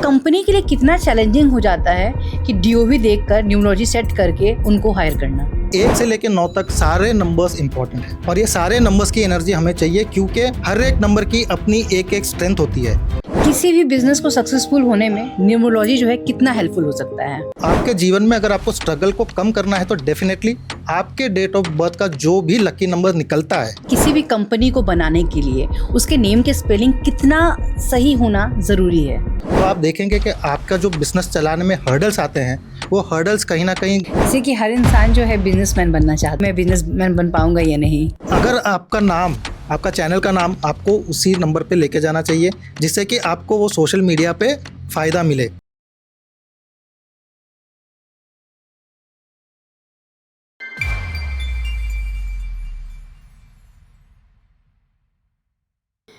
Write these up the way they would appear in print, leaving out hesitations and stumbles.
Company के लिए कितना चैलेंजिंग हो जाता है कि डीओवी देखकर न्यूमरोलॉजी सेट करके उनको हायर करना। 1 से लेकर 9 तक सारे नंबर्स इंपॉर्टेंट है और ये सारे नंबर्स की एनर्जी हमें चाहिए, क्योंकि हर एक नंबर की अपनी एक एक स्ट्रेंथ होती है। किसी भी बिजनेस को सक्सेसफुल होने में न्यूमरोलॉजी जो है कितना हेल्पफुल हो सकता है। आपके जीवन में अगर आपको स्ट्रगल को कम करना है तो डेफिनेटली आपके डेट ऑफ बर्थ का जो भी लकी नंबर निकलता है, किसी भी कंपनी को बनाने के लिए उसके नेम के स्पेलिंग कितना सही होना जरूरी है। तो आप देखेंगे कि आपका जो बिजनेस चलाने में हर्डल्स आते हैं, वो हर्डल्स कहीं ना कहीं, जैसे कि हर इंसान जो है बिजनेसमैन बनना चाहता है, मैं बिजनेसमैन बन पाऊंगा या नहीं। अगर आपका नाम, आपका चैनल का नाम आपको उसी नंबर पे लेके जाना चाहिए, जिससे कि आपको वो सोशल मीडिया पे फ़ायदा मिले।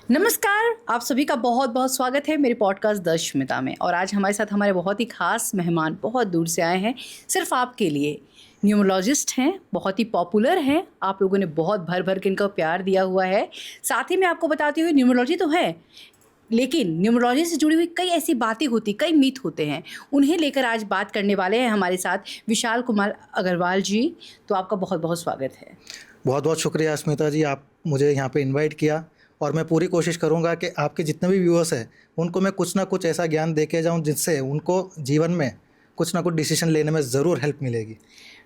नमस्कार, आप सभी का बहुत बहुत स्वागत है मेरे पॉडकास्ट दशमिता में। और आज हमारे साथ हमारे बहुत ही खास मेहमान बहुत दूर से आए हैं सिर्फ आपके लिए। न्यूमरोलॉजिस्ट हैं, बहुत ही पॉपुलर हैं, आप लोगों ने बहुत भर भर के इनका प्यार दिया हुआ है। साथ ही मैं आपको बताती हूँ, न्यूमरोलॉजी तो है, लेकिन न्यूमरोलॉजी से जुड़ी हुई कई ऐसी बातें होती, कई मीथ होते हैं, उन्हें लेकर आज बात करने वाले हैं हमारे साथ विशाल कुमार अग्रवाल जी। तो आपका बहुत बहुत स्वागत है। बहुत बहुत शुक्रिया स्मिता जी, आप मुझे यहाँ पे इनवाइट किया और मैं पूरी कोशिश करूँगा कि आपके जितने भी व्यूअर्स हैं उनको मैं कुछ ना कुछ ऐसा ज्ञान दे के जाऊँ जिससे उनको जीवन में कुछ ना कुछ डिसीजन लेने में ज़रूर हेल्प मिलेगी।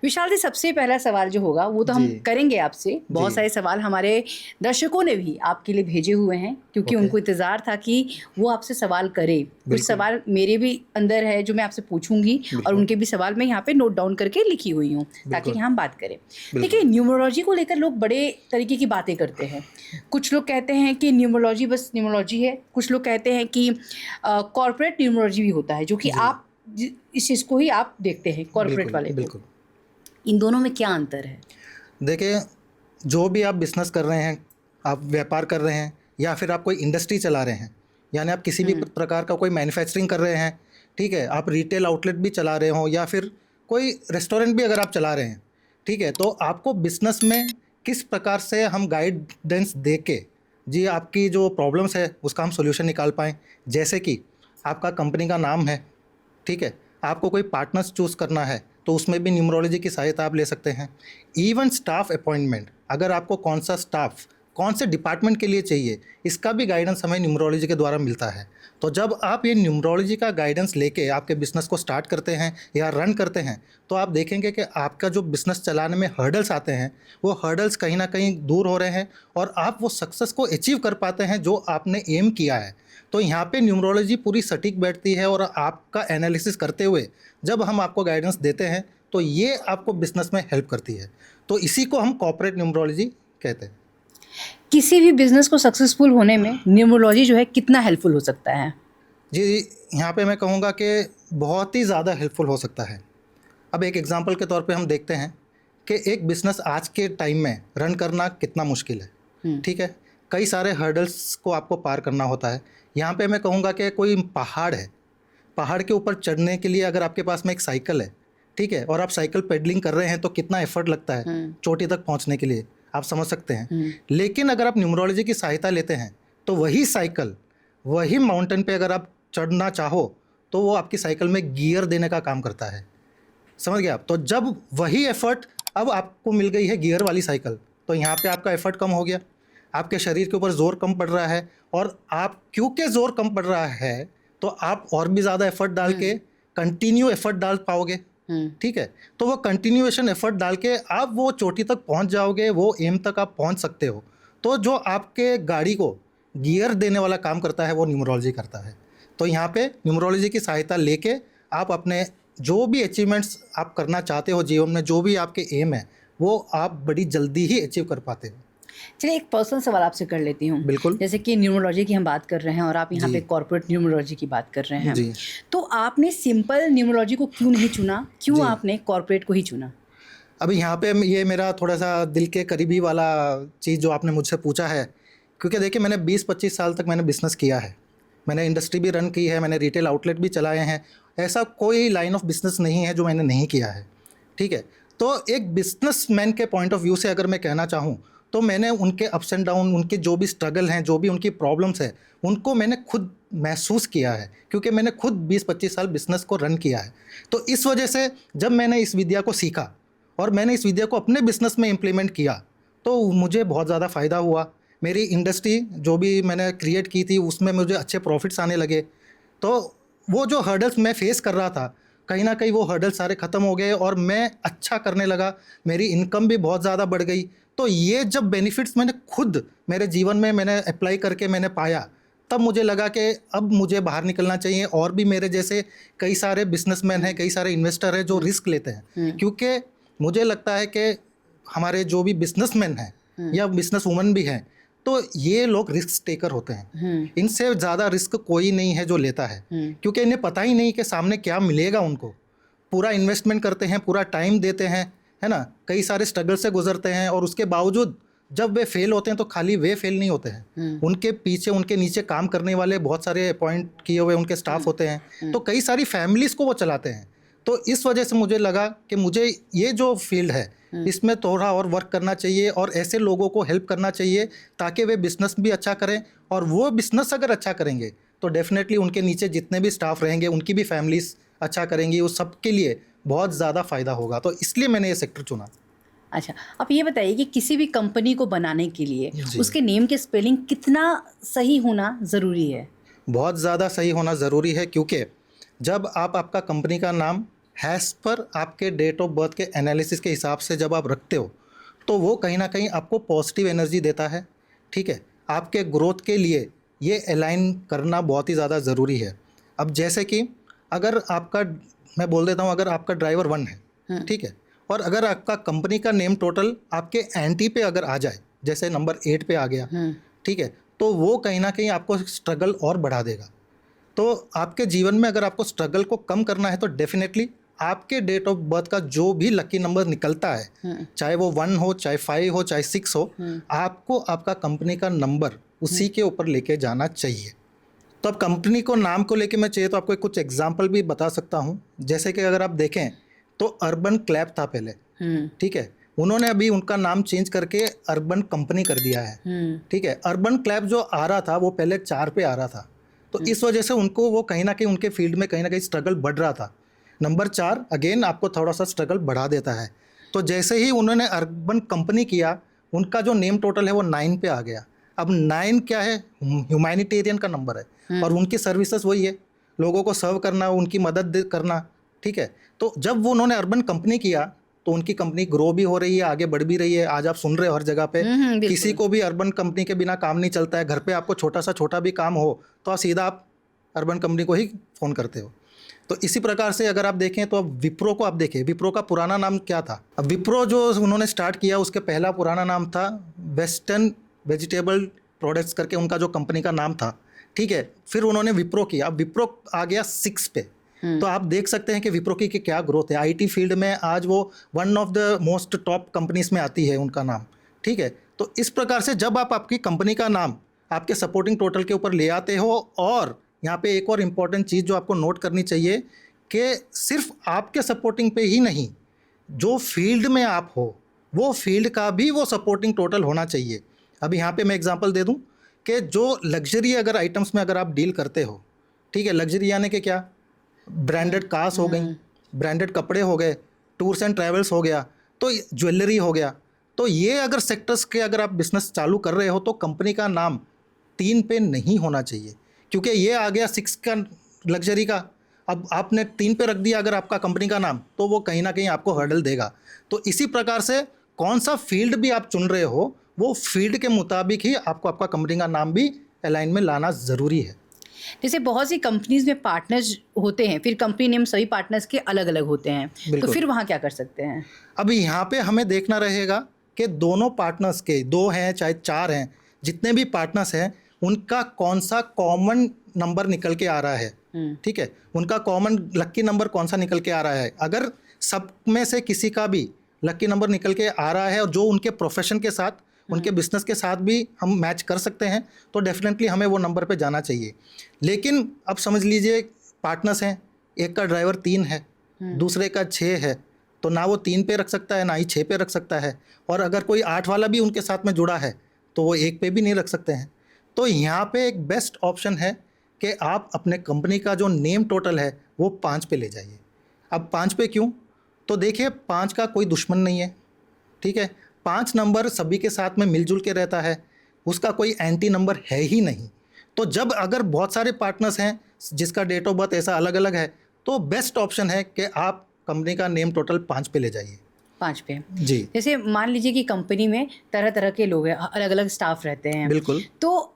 विशाल जी, सबसे पहला सवाल जो होगा वो तो हम करेंगे आपसे। बहुत सारे सवाल हमारे दर्शकों ने भी आपके लिए भेजे हुए हैं, क्योंकि उनको इंतज़ार था कि वो आपसे सवाल करें। कुछ सवाल मेरे भी अंदर है जो मैं आपसे पूछूंगी और उनके भी सवाल मैं यहाँ पे नोट डाउन करके लिखी हुई हूँ ताकि हम बात करें। देखिए, न्यूमरोलॉजी को लेकर लोग बड़े तरीके की बातें करते हैं। कुछ लोग कहते हैं कि न्यूमरोलॉजी बस न्यूमरोलॉजी है, कुछ लोग कहते हैं कि कॉर्पोरेट न्यूमरोलॉजी भी होता है, जो कि आप इस चीज़ को ही आप देखते हैं, कॉर्पोरेट वाले को। इन दोनों में क्या अंतर है? देखिए, जो भी आप बिजनेस कर रहे हैं, आप व्यापार कर रहे हैं या फिर आप कोई इंडस्ट्री चला रहे हैं, यानी आप किसी भी प्रकार का कोई मैन्युफैक्चरिंग कर रहे हैं, ठीक है, आप रिटेल आउटलेट भी चला रहे हो या फिर कोई रेस्टोरेंट भी अगर आप चला रहे हैं, ठीक है, तो आपको बिजनेस में किस प्रकार से हम गाइडेंस दे के जी आपकी जो प्रॉब्लम्स है उसका हम सोल्यूशन निकाल पाएँ। जैसे कि आपका कंपनी का नाम है, ठीक है, आपको कोई पार्टनर्स चूज़ करना है तो उसमें भी न्यूमरोलॉजी की सहायता आप ले सकते हैं। इवन स्टाफ अपॉइंटमेंट, अगर आपको कौन सा स्टाफ कौन से डिपार्टमेंट के लिए चाहिए, इसका भी गाइडेंस हमें न्यूमरोलॉजी के द्वारा मिलता है। तो जब आप ये न्यूमरोलॉजी का गाइडेंस लेके आपके बिज़नेस को स्टार्ट करते हैं या रन करते हैं, तो आप देखेंगे कि आपका जो बिज़नेस चलाने में हर्डल्स आते हैं, वो हर्डल्स कहीं ना कहीं दूर हो रहे हैं और आप वो सक्सेस को अचीव कर पाते हैं जो आपने एम किया है। तो यहाँ पे न्यूमरोलॉजी पूरी सटीक बैठती है और आपका एनालिसिस करते हुए जब हम आपको गाइडेंस देते हैं तो ये आपको बिजनेस में हेल्प करती है। तो इसी को हम कॉर्पोरेट न्यूमरोलॉजी कहते हैं। किसी भी बिजनेस को सक्सेसफुल होने में न्यूमरोलॉजी जो है कितना हेल्पफुल हो सकता है? जी, यहाँ पे मैं कहूँगा कि बहुत ही ज़्यादा हेल्पफुल हो सकता है। अब एक एग्जांपल के तौर पे हम देखते हैं कि एक बिज़नेस आज के टाइम में रन करना कितना मुश्किल है, ठीक है, कई सारे हर्डल्स को आपको पार करना होता है। यहाँ पे मैं कहूँगा कि कोई पहाड़ है, पहाड़ के ऊपर चढ़ने के लिए अगर आपके पास में एक साइकिल है, ठीक है, और आप साइकिल पेडलिंग कर रहे हैं तो कितना एफर्ट लगता है चोटी तक पहुँचने के लिए, आप समझ सकते हैं। लेकिन अगर आप न्यूमरोलॉजी की सहायता लेते हैं तो वही साइकिल, वही माउंटेन पे अगर आप चढ़ना चाहो तो वो आपकी साइकिल में गियर देने का काम करता है। समझ गए आप? तो जब वही एफर्ट अब आपको मिल गई है गियर वाली साइकिल, तो यहाँ पे आपका एफर्ट कम हो गया, आपके शरीर के ऊपर ज़ोर कम पड़ रहा है, और आप क्योंकि ज़ोर कम पड़ रहा है तो आप और भी ज़्यादा एफर्ट डाल के कंटिन्यू एफर्ट डाल पाओगे, ठीक है। तो वो कंटिन्यूएशन एफर्ट डाल के आप वो चोटी तक पहुंच जाओगे, वो एम तक आप पहुंच सकते हो। तो जो आपके गाड़ी को गियर देने वाला काम करता है वो न्यूमरोलॉजी करता है। तो यहाँ पे न्यूमरोलॉजी की सहायता लेके आप अपने जो भी अचीवमेंट्स आप करना चाहते हो जीवन में, जो भी आपके एम है, वो आप बड़ी जल्दी ही अचीव कर पाते हो। चलिए, एक पर्सनल सवाल आपसे कर लेती हूँ। बिल्कुल। जैसे कि न्यूमरोलॉजी की हम बात कर रहे हैं और आप यहाँ पे कॉर्पोरेट न्यूमरोलॉजी की बात कर रहे हैं, तो आपने सिंपल न्यूमरोलॉजी को क्यों नहीं चुना? क्यों आपने कॉर्पोरेट को ही चुना? अभी यहाँ पे ये मेरा थोड़ा सा दिल के करीबी वाला चीज़ जो आपने मुझसे पूछा है, क्योंकि देखिए मैंने 20-25 साल तक मैंने बिज़नेस किया है, मैंने इंडस्ट्री भी रन की है, मैंने रिटेल आउटलेट भी चलाए हैं। ऐसा कोई लाइन ऑफ बिज़नेस नहीं है जो मैंने नहीं किया है, ठीक है। तो एक बिजनेसमैन के पॉइंट ऑफ व्यू से अगर मैं कहना चाहूँ तो मैंने उनके अप्स एंड डाउन, उनके जो भी स्ट्रगल हैं, जो भी उनकी प्रॉब्लम्स है, उनको मैंने खुद महसूस किया है, क्योंकि मैंने खुद 20-25 साल बिजनेस को रन किया है। तो इस वजह से जब मैंने इस विद्या को सीखा और मैंने इस विद्या को अपने बिजनेस में इम्प्लीमेंट किया, तो मुझे बहुत ज़्यादा फ़ायदा हुआ। मेरी इंडस्ट्री जो भी मैंने क्रिएट की थी उसमें मुझे अच्छे प्रॉफिट्स आने लगे। तो वो जो हर्डल्स मैं फेस कर रहा था, कहीं ना कहीं वो हर्डल्स सारे ख़त्म हो गए और मैं अच्छा करने लगा, मेरी इनकम भी बहुत ज़्यादा बढ़ गई। तो ये जब बेनिफिट्स मैंने खुद मेरे जीवन में मैंने अप्लाई करके मैंने पाया, तब मुझे लगा कि अब मुझे बाहर निकलना चाहिए। और भी मेरे जैसे कई सारे बिजनेसमैन हैं, कई सारे इन्वेस्टर हैं जो रिस्क लेते हैं, क्योंकि मुझे लगता है कि हमारे जो भी बिजनेसमैन हैं या बिजनेस वुमन भी हैं, तो ये लोग रिस्क टेकर होते हैं। इनसे ज़्यादा रिस्क कोई नहीं है जो लेता है, क्योंकि इन्हें पता ही नहीं कि सामने क्या मिलेगा उनको। पूरा इन्वेस्टमेंट करते हैं, पूरा टाइम देते हैं, है ना, कई सारे स्ट्रगल से गुजरते हैं, और उसके बावजूद जब वे फेल होते हैं तो खाली वे फेल नहीं होते हैं, उनके पीछे उनके नीचे काम करने वाले बहुत सारे अपॉइंट किए हुए उनके स्टाफ होते हैं, तो कई सारी फैमिलीज़ को वो चलाते हैं। तो इस वजह से मुझे लगा कि मुझे ये जो फील्ड है इसमें थोड़ा और वर्क करना चाहिए और ऐसे लोगों को हेल्प करना चाहिए ताकि वे बिज़नेस भी अच्छा करें, और वो बिज़नेस अगर अच्छा करेंगे तो डेफिनेटली उनके नीचे जितने भी स्टाफ रहेंगे उनकी भी फैमिलीज़ अच्छा करेंगी, उस सब के लिए बहुत ज़्यादा फ़ायदा होगा। तो इसलिए मैंने ये सेक्टर चुना। अच्छा, आप ये बताइए कि किसी भी कंपनी को बनाने के लिए उसके नेम के स्पेलिंग कितना सही होना ज़रूरी है? बहुत ज़्यादा सही होना ज़रूरी है, क्योंकि जब आप आपका कंपनी का नाम हैज़ पर आपके डेट ऑफ बर्थ के एनालिसिस के हिसाब से जब आप रखते हो, तो वो कहीं ना कहीं आपको पॉजिटिव एनर्जी देता है। ठीक है, आपके ग्रोथ के लिए ये अलाइन करना बहुत ही ज़्यादा ज़रूरी है। अब जैसे कि अगर आपका, मैं बोल देता हूँ, अगर आपका ड्राइवर 1 है, ठीक है, और अगर आपका कंपनी का नेम टोटल आपके एंटी पे अगर आ जाए, जैसे नंबर 8 पे आ गया, ठीक है, तो वो कहीं ना कहीं आपको स्ट्रगल और बढ़ा देगा। तो आपके जीवन में अगर आपको स्ट्रगल को कम करना है तो डेफिनेटली आपके डेट ऑफ बर्थ का जो भी लकी नंबर निकलता है, चाहे वो 1 हो, चाहे 5 हो, चाहे 6 हो, आपको आपका कंपनी का नंबर उसी के ऊपर लेके जाना चाहिए। तो अब कंपनी को नाम को लेके मैं चाहिए तो आपको कुछ एग्जांपल भी बता सकता हूँ। जैसे कि अगर आप देखें तो अर्बन क्लैप था पहले, ठीक है, उन्होंने अभी उनका नाम चेंज करके अर्बन कंपनी कर दिया है। ठीक है, अर्बन क्लैप जो आ रहा था वो पहले 4 पे आ रहा था, तो इस वजह से उनको वो कहीं ना कहीं उनके फील्ड में कहीं ना कहीं स्ट्रगल बढ़ रहा था। नंबर 4 अगेन आपको थोड़ा सा स्ट्रगल बढ़ा देता है। तो जैसे ही उन्होंने अर्बन कंपनी किया, उनका जो नेम टोटल है वो 9 पे आ गया। अब 9 क्या है, ह्यूमैनिटेरियन का नंबर है, और उनकी सर्विसेज वही है, लोगों को सर्व करना, उनकी मदद करना। ठीक है, तो जब वो उन्होंने अर्बन कंपनी किया तो उनकी कंपनी ग्रो भी हो रही है, आगे बढ़ भी रही है। आज आप सुन रहे हो हर जगह पे, किसी को भी अर्बन कंपनी के बिना काम नहीं चलता है। घर पे आपको छोटा भी काम हो तो आप अर्बन कंपनी को ही फ़ोन करते हो। तो इसी प्रकार से अगर आप देखें तो अब विप्रो को आप देखें, विप्रो का पुराना नाम क्या था? अब विप्रो जो उन्होंने स्टार्ट किया उसके पहला पुराना नाम था वेस्टर्न वेजिटेबल प्रोडक्ट्स करके उनका जो कंपनी का नाम था। ठीक है, फिर उन्होंने विप्रो किया, अब विप्रो आ गया 6 पे। तो आप देख सकते हैं कि विप्रो की क्या ग्रोथ है। आईटी फील्ड में आज वो one of the most top companies में आती है उनका नाम। ठीक है, तो इस प्रकार से जब आप आपकी कंपनी का नाम आपके सपोर्टिंग टोटल के ऊपर ले आते हो, और यहाँ पे एक और इम्पॉर्टेंट चीज़ जो आपको नोट करनी चाहिए कि सिर्फ आपके सपोर्टिंग पे ही नहीं, जो फील्ड में आप हो वो फील्ड का भी वो सपोर्टिंग टोटल होना चाहिए। अब यहाँ पे मैं एग्जांपल दे दूँ कि जो लग्जरी अगर आइटम्स में अगर आप डील करते हो, ठीक है, लग्जरी यानी कि क्या, ब्रांडेड कार्स हो गई, ब्रांडेड कपड़े हो गए, टूर्स एंड ट्रैवल्स हो गया, तो ज्वेलरी हो गया, तो ये अगर सेक्टर्स के अगर आप बिजनेस चालू कर रहे हो तो कंपनी का नाम 3 पे नहीं होना चाहिए, क्योंकि ये आ गया 6 का लग्जरी का। अब आपने 3 पे रख दिया अगर आपका कंपनी का नाम, तो वो कहीं ना कहीं आपको हर्डल देगा। तो इसी प्रकार से कौन सा फील्ड भी आप चुन रहे हो, वो फील्ड के मुताबिक ही आपको आपका कंपनी का नाम भी अलाइन में लाना ज़रूरी है। जैसे बहुत सी कंपनीज में पार्टनर्स होते हैं, फिर कंपनी नेम सभी पार्टनर्स के अलग अलग होते हैं, तो फिर वहाँ क्या कर सकते हैं? अब यहाँ पे हमें देखना रहेगा कि दोनों पार्टनर्स के, 2 हैं चाहे 4 हैं, जितने भी पार्टनर्स हैं उनका कौन सा कॉमन नंबर निकल के आ रहा है। ठीक है, उनका कॉमन लक्की नंबर कौन सा निकल के आ रहा है। अगर सब में से किसी का भी लक्की नंबर निकल के आ रहा है और जो उनके प्रोफेशन के साथ, उनके बिजनेस के साथ भी हम मैच कर सकते हैं, तो डेफिनेटली हमें वो नंबर पे जाना चाहिए। लेकिन अब समझ लीजिए पार्टनर्स हैं, एक का ड्राइवर 3 है, दूसरे का 6 है, तो ना वो 3 पे रख सकता है ना ही 6 पे रख सकता है, और अगर कोई 8 वाला भी उनके साथ में जुड़ा है तो वो 1 पे भी नहीं रख सकते हैं। तो यहाँ पे एक बेस्ट ऑप्शन है कि आप अपने कंपनी का जो नेम टोटल है वो 5 पे ले जाइए। अब 5 पे क्यों? तो देखिए 5 का कोई दुश्मन नहीं है, ठीक है। 5 नंबर सभी के साथ में मिलजुल के रहता है, उसका कोई एंटी नंबर है ही नहीं। तो जब अगर बहुत सारे पार्टनर्स हैं जिसका डेट ऑफ बर्थ ऐसा अलग अलग है, तो बेस्ट ऑप्शन है कि आप कंपनी का नेम टोटल 5 पे ले जाइए। 5 पे जी, जैसे मान लीजिए कि कंपनी में तरह तरह के लोग हैं, अलग अलग स्टाफ रहते हैं, बिल्कुल। तो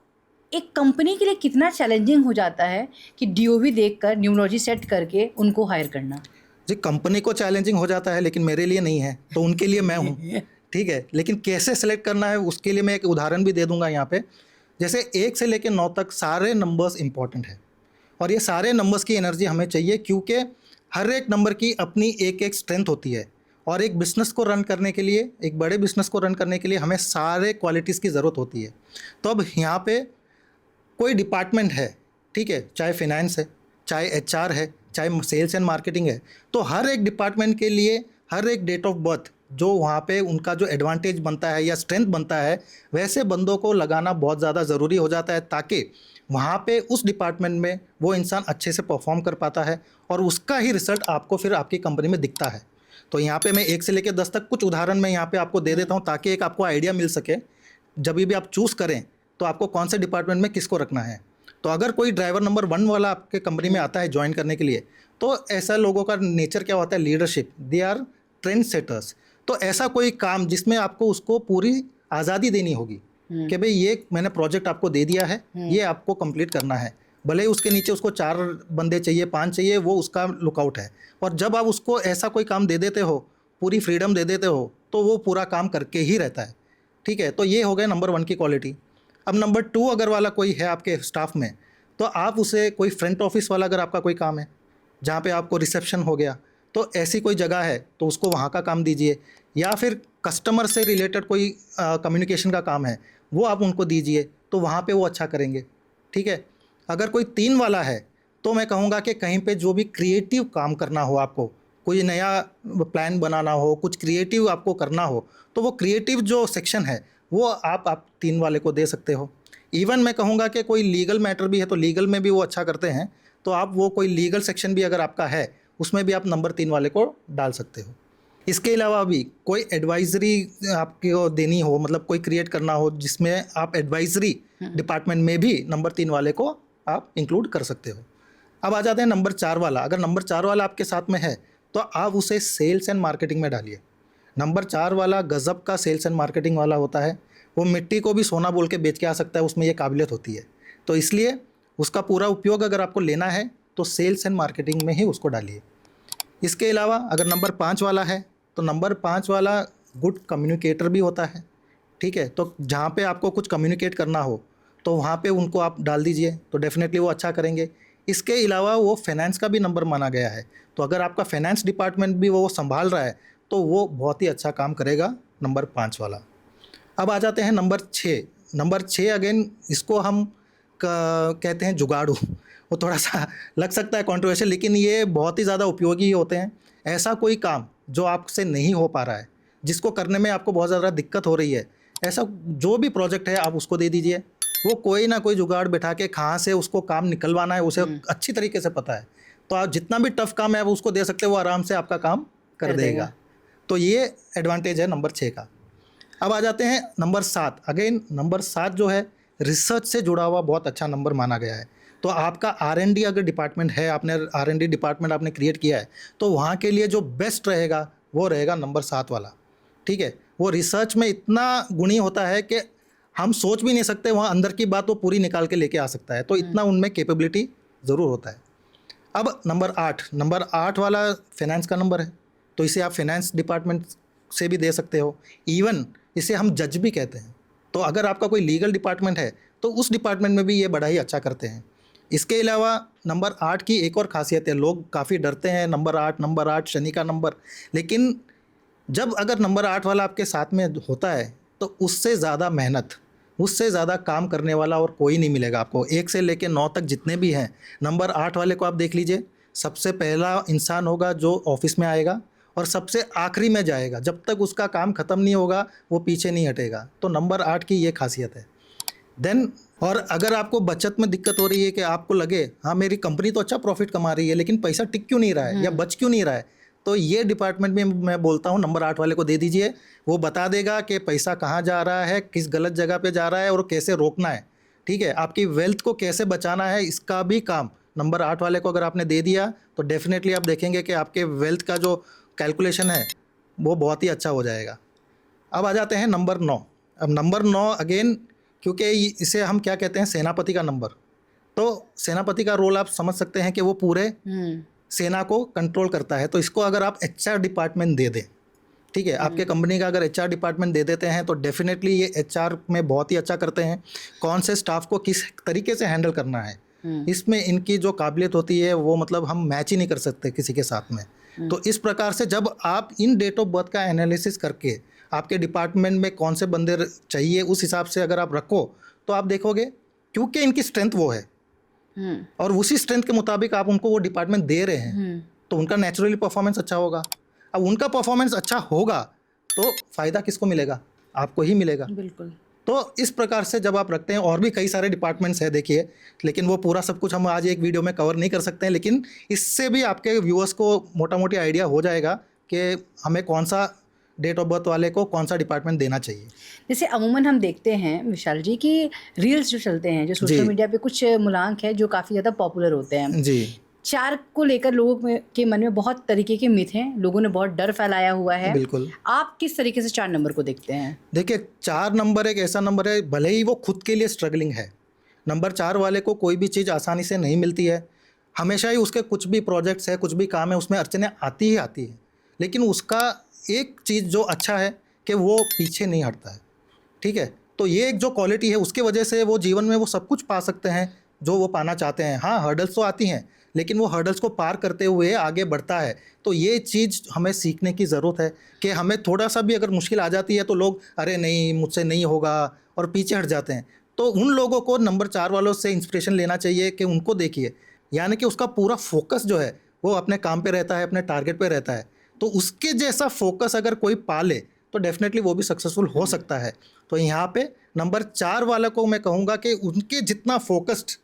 एक कंपनी के लिए कितना चैलेंजिंग हो जाता है कि डीओवी देखकर न्यूमरोलॉजी सेट करके उनको हायर करना। जी, कंपनी को चैलेंजिंग हो जाता है लेकिन मेरे लिए नहीं है, तो उनके लिए मैं हूँ, ठीक है। लेकिन कैसे सेलेक्ट करना है उसके लिए मैं एक उदाहरण भी दे दूंगा यहाँ पे। जैसे 1 से लेकर 9 तक सारे नंबर्स इंपॉर्टेंट है और ये सारे नंबर्स की एनर्जी हमें चाहिए, क्योंकि हर एक नंबर की अपनी एक एक स्ट्रेंथ होती है और एक बिज़नेस को रन करने के लिए, एक बड़े बिज़नेस को रन करने के लिए हमें सारे क्वालिटीज़ की ज़रूरत होती है। तो अब यहाँ पे कोई डिपार्टमेंट है, ठीक है, चाहे फिनेंस है, चाहे एचआर है, चाहे सेल्स एंड मार्केटिंग है, तो हर एक डिपार्टमेंट के लिए हर एक डेट ऑफ बर्थ जो वहाँ पे उनका जो एडवांटेज बनता है या स्ट्रेंथ बनता है, वैसे बंदों को लगाना बहुत ज़्यादा ज़रूरी हो जाता है, ताकि वहाँ पे उस डिपार्टमेंट में वो इंसान अच्छे से परफॉर्म कर पाता है और उसका ही रिजल्ट आपको फिर आपकी कंपनी में दिखता है। तो यहाँ पे मैं 1 से लेकर 10 तक कुछ उदाहरण मैं यहाँ पे आपको दे देता हूँ, ताकि एक आपको आइडिया मिल सके जब भी आप चूज़ करें तो आपको कौन से डिपार्टमेंट में किसको रखना है। तो अगर कोई ड्राइवर नंबर 1 वाला आपके कंपनी में आता है ज्वाइन करने के लिए, तो ऐसा लोगों का नेचर क्या होता है, leadership, they are trend setters. तो ऐसा कोई काम जिसमें आपको उसको पूरी आज़ादी देनी होगी कि भाई ये मैंने प्रोजेक्ट आपको दे दिया है, ये आपको कंप्लीट करना है, भले ही उसके नीचे उसको 4 बंदे चाहिए, 5 चाहिए, वो उसका लुकआउट है। और जब आप उसको ऐसा कोई काम दे देते हो, पूरी फ्रीडम दे देते हो, तो वो पूरा काम करके ही रहता है, ठीक है। तो ये हो गया नंबर 1 की क्वालिटी। अब नंबर 2 अगर वाला कोई है आपके स्टाफ में, तो आप उसे कोई फ्रंट ऑफिस वाला अगर आपका कोई काम है जहाँ पे आपको रिसेप्शन हो गया, तो ऐसी कोई जगह है तो उसको वहाँ का काम दीजिए, या फिर कस्टमर से रिलेटेड कोई कम्युनिकेशन का काम है वो आप उनको दीजिए, तो वहाँ पे वो अच्छा करेंगे, ठीक है। अगर कोई 3 वाला है तो मैं कहूँगा कि कहीं पे जो भी क्रिएटिव काम करना हो, आपको कोई नया प्लान बनाना हो, कुछ क्रिएटिव आपको करना हो, तो वो क्रिएटिव जो सेक्शन है वो आप 3 वाले को दे सकते हो। इवन मैं कहूँगा कि कोई लीगल मैटर भी है तो लीगल में भी वो अच्छा करते हैं, तो आप वो कोई लीगल सेक्शन भी अगर आपका है उसमें भी आप नंबर 3 वाले को डाल सकते हो। इसके अलावा भी कोई एडवाइजरी आपको देनी हो, मतलब कोई क्रिएट करना हो जिसमें आप एडवाइजरी डिपार्टमेंट में भी नंबर 3 वाले को आप इंक्लूड कर सकते हो। अब आ जाते हैं नंबर 4 वाला। अगर नंबर 4 वाला आपके साथ में है तो आप उसे सेल्स एंड मार्केटिंग में डालिए। नंबर 4 वाला गज़ब का सेल्स एंड मार्केटिंग वाला होता है, वो मिट्टी को भी सोना बोल के बेच के आ सकता है, उसमें ये काबिलियत होती है। तो इसलिए उसका पूरा उपयोग अगर आपको लेना है तो सेल्स एंड मार्केटिंग में ही उसको डालिए। इसके अलावा अगर नंबर 5 वाला है तो नंबर 5 वाला गुड कम्युनिकेटर भी होता है, ठीक है। तो जहाँ पे आपको कुछ कम्युनिकेट करना हो तो वहाँ पे उनको आप डाल दीजिए, तो डेफिनेटली वो अच्छा करेंगे। इसके अलावा वो फाइनेंस का भी नंबर माना गया है, तो अगर आपका फाइनेंस डिपार्टमेंट भी वो संभाल रहा है तो वो बहुत ही अच्छा काम करेगा नंबर 5 वाला। अब आ जाते हैं नंबर 6। नंबर 6 अगेन इसको हम कहते हैं जुगाड़ू। वो थोड़ा सा लग सकता है कंट्रोवर्शियल, लेकिन ये बहुत ही ज़्यादा उपयोगी होते हैं। ऐसा कोई काम जो आपसे नहीं हो पा रहा है, जिसको करने में आपको बहुत ज़्यादा दिक्कत हो रही है, ऐसा जो भी प्रोजेक्ट है आप उसको दे दीजिए। वो कोई ना कोई जुगाड़ बैठा के कहाँ से उसको काम निकलवाना है उसे अच्छी तरीके से पता है, तो आप जितना भी टफ काम है आप उसको दे सकते हो, वो आराम से आपका काम कर देगा। तो ये एडवांटेज है नंबर 6 का। अब आ जाते हैं नंबर 7। अगेन नंबर 7 जो है रिसर्च से जुड़ा हुआ बहुत अच्छा नंबर माना गया है। तो आपका R&D अगर डिपार्टमेंट है, आपने R&D डिपार्टमेंट आपने क्रिएट किया है, तो वहाँ के लिए जो बेस्ट रहेगा वो रहेगा नंबर 7 वाला, ठीक है। वो रिसर्च में इतना गुणी होता है कि हम सोच भी नहीं सकते, वहाँ अंदर की बात वो पूरी निकाल के लेके आ सकता है, तो इतना उनमें कैपेबिलिटी ज़रूर होता है। अब नंबर 8 वाला फाइनेंस का नंबर है, तो इसे आप फाइनेंस डिपार्टमेंट से भी दे सकते हो। इवन इसे हम जज भी कहते हैं, तो अगर आपका कोई लीगल डिपार्टमेंट है तो उस डिपार्टमेंट में भी ये बड़ा ही अच्छा करते हैं। इसके अलावा नंबर 8 की एक और खासियत है, लोग काफ़ी डरते हैं नंबर 8 शनि का नंबर, लेकिन जब अगर नंबर 8 वाला आपके साथ में होता है तो उससे ज़्यादा मेहनत, उससे ज़्यादा काम करने वाला और कोई नहीं मिलेगा आपको। 1 से लेकर 9 तक जितने भी हैं, नंबर 8 वाले को आप देख लीजिए, सबसे पहला इंसान होगा जो ऑफिस में आएगा और सबसे आखिरी में जाएगा। जब तक उसका काम ख़त्म नहीं होगा वो पीछे नहीं हटेगा। तो नंबर 8 की ये खासियत है। देन और अगर आपको बचत में दिक्कत हो रही है कि आपको लगे हाँ मेरी कंपनी तो अच्छा प्रॉफिट कमा रही है लेकिन पैसा टिक क्यों नहीं रहा है या बच क्यों नहीं रहा है, तो ये डिपार्टमेंट में मैं बोलता हूँ नंबर 8 वाले को दे दीजिए। वो बता देगा कि पैसा कहाँ जा रहा है, किस गलत जगह पे जा रहा है और कैसे रोकना है। ठीक है, आपकी वेल्थ को कैसे बचाना है, इसका भी काम नंबर 8 वाले को अगर आपने दे दिया तो डेफिनेटली आप देखेंगे कि आपके वेल्थ का जो कैलकुलेशन है वो बहुत ही अच्छा हो जाएगा। अब आ जाते हैं नंबर 9। अब नंबर 9 अगेन, क्योंकि इसे हम क्या कहते हैं, सेनापति का नंबर। तो सेनापति का रोल आप समझ सकते हैं कि वो पूरे सेना को कंट्रोल करता है। तो इसको अगर आप एचआर डिपार्टमेंट दे दें, ठीक है, आपके कंपनी का अगर एचआर डिपार्टमेंट दे देते हैं तो डेफिनेटली ये एचआर में बहुत ही अच्छा करते हैं। कौन से स्टाफ को किस तरीके से हैंडल करना है, इसमें इनकी जो काबिलियत होती है वो मतलब हम मैच ही नहीं कर सकते किसी के साथ में। तो इस प्रकार से जब आप इन डेट ऑफ बर्थ का एनालिसिस करके आपके डिपार्टमेंट में कौन से बंदे चाहिए उस हिसाब से अगर आप रखो तो आप देखोगे क्योंकि इनकी स्ट्रेंथ वो है और उसी स्ट्रेंथ के मुताबिक आप उनको वो डिपार्टमेंट दे रहे हैं तो उनका नेचुरली परफॉर्मेंस अच्छा होगा। अब उनका परफॉर्मेंस अच्छा होगा तो फ़ायदा किसको मिलेगा, आपको ही मिलेगा। बिल्कुल। तो इस प्रकार से जब आप रखते हैं, और भी कई सारे डिपार्टमेंट्स हैं देखिए, लेकिन वो पूरा सब कुछ हम आज एक वीडियो में कवर नहीं कर सकते हैं, लेकिन इससे भी आपके व्यूअर्स को मोटा मोटी आइडिया हो जाएगा कि हमें कौन सा डेट ऑफ बर्थ वाले को कौन सा डिपार्टमेंट देना चाहिए। जैसे अमूमन हम देखते हैं विशाल जी कि रील्स जो चलते हैं, जो सोशल मीडिया पे कुछ मूलांक है जो काफ़ी ज़्यादा पॉपुलर होते हैं जी। 4 को लेकर लोगों के मन में बहुत तरीके के मिथ हैं, लोगों ने बहुत डर फैलाया हुआ है। बिल्कुल। आप किस तरीके से 4 नंबर को देखते हैं? देखिए 4 नंबर एक ऐसा नंबर है, भले ही वो खुद के लिए स्ट्रगलिंग है, नंबर 4 वाले को कोई भी चीज़ आसानी से नहीं मिलती है। हमेशा ही उसके कुछ भी प्रोजेक्ट्स है, कुछ भी काम है, उसमें अड़चनें आती ही आती है, लेकिन उसका एक चीज़ जो अच्छा है कि वो पीछे नहीं हटता है। ठीक है, तो ये एक जो क्वालिटी है उसकी वजह से वो जीवन में वो सब कुछ पा सकते हैं जो वो पाना चाहते हैं। हाँ, हर्डल्स तो आती हैं, लेकिन वो हर्डल्स को पार करते हुए आगे बढ़ता है। तो ये चीज़ हमें सीखने की ज़रूरत है कि हमें थोड़ा सा भी अगर मुश्किल आ जाती है तो लोग अरे नहीं मुझसे नहीं होगा और पीछे हट जाते हैं। तो उन लोगों को नंबर 4 वालों से इंस्पिरेशन लेना चाहिए कि उनको देखिए, यानी कि उसका पूरा फोकस जो है वो अपने काम पे रहता है, अपने टारगेट पे रहता है। तो उसके जैसा फोकस अगर कोई पा ले तो डेफिनेटली वो भी सक्सेसफुल हो सकता है। तो यहाँ पे नंबर 4 वाले को मैं कहूँगा कि उनके जितना फोकस्ड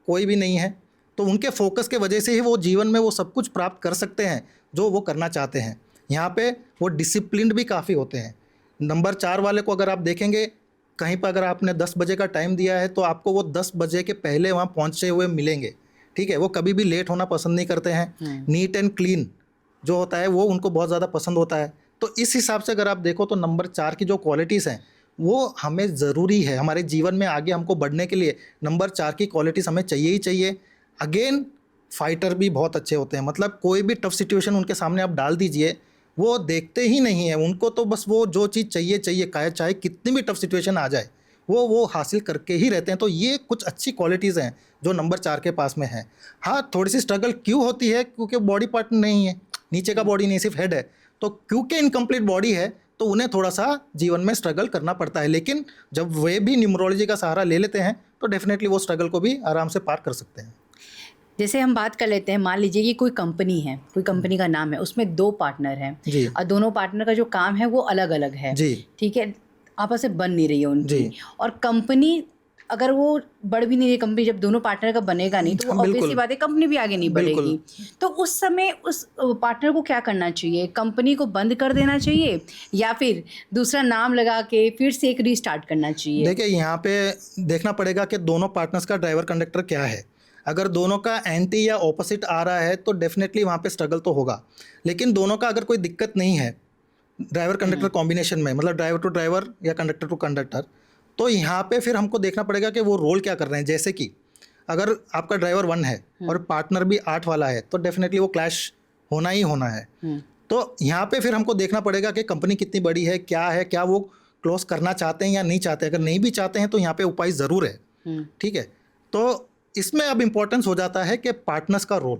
कोई भी नहीं है, तो उनके फोकस के वजह से ही वो जीवन में वो सब कुछ प्राप्त कर सकते हैं जो वो करना चाहते हैं। यहाँ पे वो डिसिप्लिन्ड भी काफ़ी होते हैं। नंबर 4 वाले को अगर आप देखेंगे, कहीं पर अगर आपने 10 बजे का टाइम दिया है तो आपको वो 10 बजे के पहले वहाँ पहुँचे हुए मिलेंगे। ठीक है, वो कभी भी लेट होना पसंद नहीं करते हैं। नीट एंड क्लीन जो होता है वो उनको बहुत ज़्यादा पसंद होता है। तो इस हिसाब से अगर आप देखो तो नंबर 4 की जो क्वालिटीज़ हैं वो हमें ज़रूरी है हमारे जीवन में आगे हमको बढ़ने के लिए। नंबर 4 की क्वालिटीज़ हमें चाहिए ही चाहिए। अगेन फाइटर भी बहुत अच्छे होते हैं, मतलब कोई भी टफ सिचुएशन उनके सामने आप डाल दीजिए वो देखते ही नहीं है, उनको तो बस वो जो चीज़ चाहिए चाहे कितनी भी टफ सिचुएशन आ जाए वो हासिल करके ही रहते हैं। तो ये कुछ अच्छी क्वालिटीज़ हैं जो नंबर 4 के पास में है। हाँ, थोड़ी सी स्ट्रगल क्यों होती है, क्योंकि बॉडी पार्ट नहीं है, नीचे का बॉडी नहीं, सिर्फ हेड है। तो क्योंकि इनकम्प्लीट बॉडी है तो उन्हें थोड़ा सा जीवन में स्ट्रगल करना पड़ता है, लेकिन जब वे भी न्यूमरोलॉजी का सहारा ले लेते हैं तो डेफिनेटली वो स्ट्रगल को भी आराम से पार कर सकते हैं। जैसे हम बात कर लेते हैं, मान लीजिए कि कोई कंपनी है, कोई कंपनी का नाम है, उसमें 2 पार्टनर हैं और दोनों पार्टनर का जो काम है वो अलग अलग है। ठीक है, आपस में बन नहीं रही है उनकी, और कंपनी अगर वो बढ़ भी नहीं रही, कंपनी जब दोनों पार्टनर का बनेगा नहीं तो ऑब्वियस सी बात है कंपनी भी आगे नहीं बढ़ेगी। तो उस समय उस पार्टनर को क्या करना चाहिए, कंपनी को बंद कर देना चाहिए या फिर दूसरा नाम लगा के फिर से एक रीस्टार्ट करना चाहिए? देखिए यहाँ पे देखना पड़ेगा कि दोनों पार्टनर्स का ड्राइवर कंडक्टर क्या है। अगर दोनों का एंटी या ऑपोजिट आ रहा है तो डेफिनेटली वहाँ पे स्ट्रगल तो होगा, लेकिन दोनों का अगर कोई दिक्कत नहीं है ड्राइवर कंडक्टर कॉम्बिनेशन में, मतलब ड्राइवर टू ड्राइवर या कंडक्टर टू कंडक्टर, तो यहाँ पे फिर हमको देखना पड़ेगा कि वो रोल क्या कर रहे हैं। जैसे कि अगर आपका ड्राइवर 1 है और पार्टनर भी 8 वाला है तो डेफिनेटली वो क्लैश होना ही होना है। तो यहाँ पे फिर हमको देखना पड़ेगा कि कंपनी कितनी बड़ी है, क्या वो क्लोज करना चाहते हैं या नहीं चाहते। अगर नहीं भी चाहते हैं तो यहाँ पे उपाय ज़रूर है। ठीक है, तो इसमें अब इम्पोर्टेंस हो जाता है कि पार्टनर्स का रोल।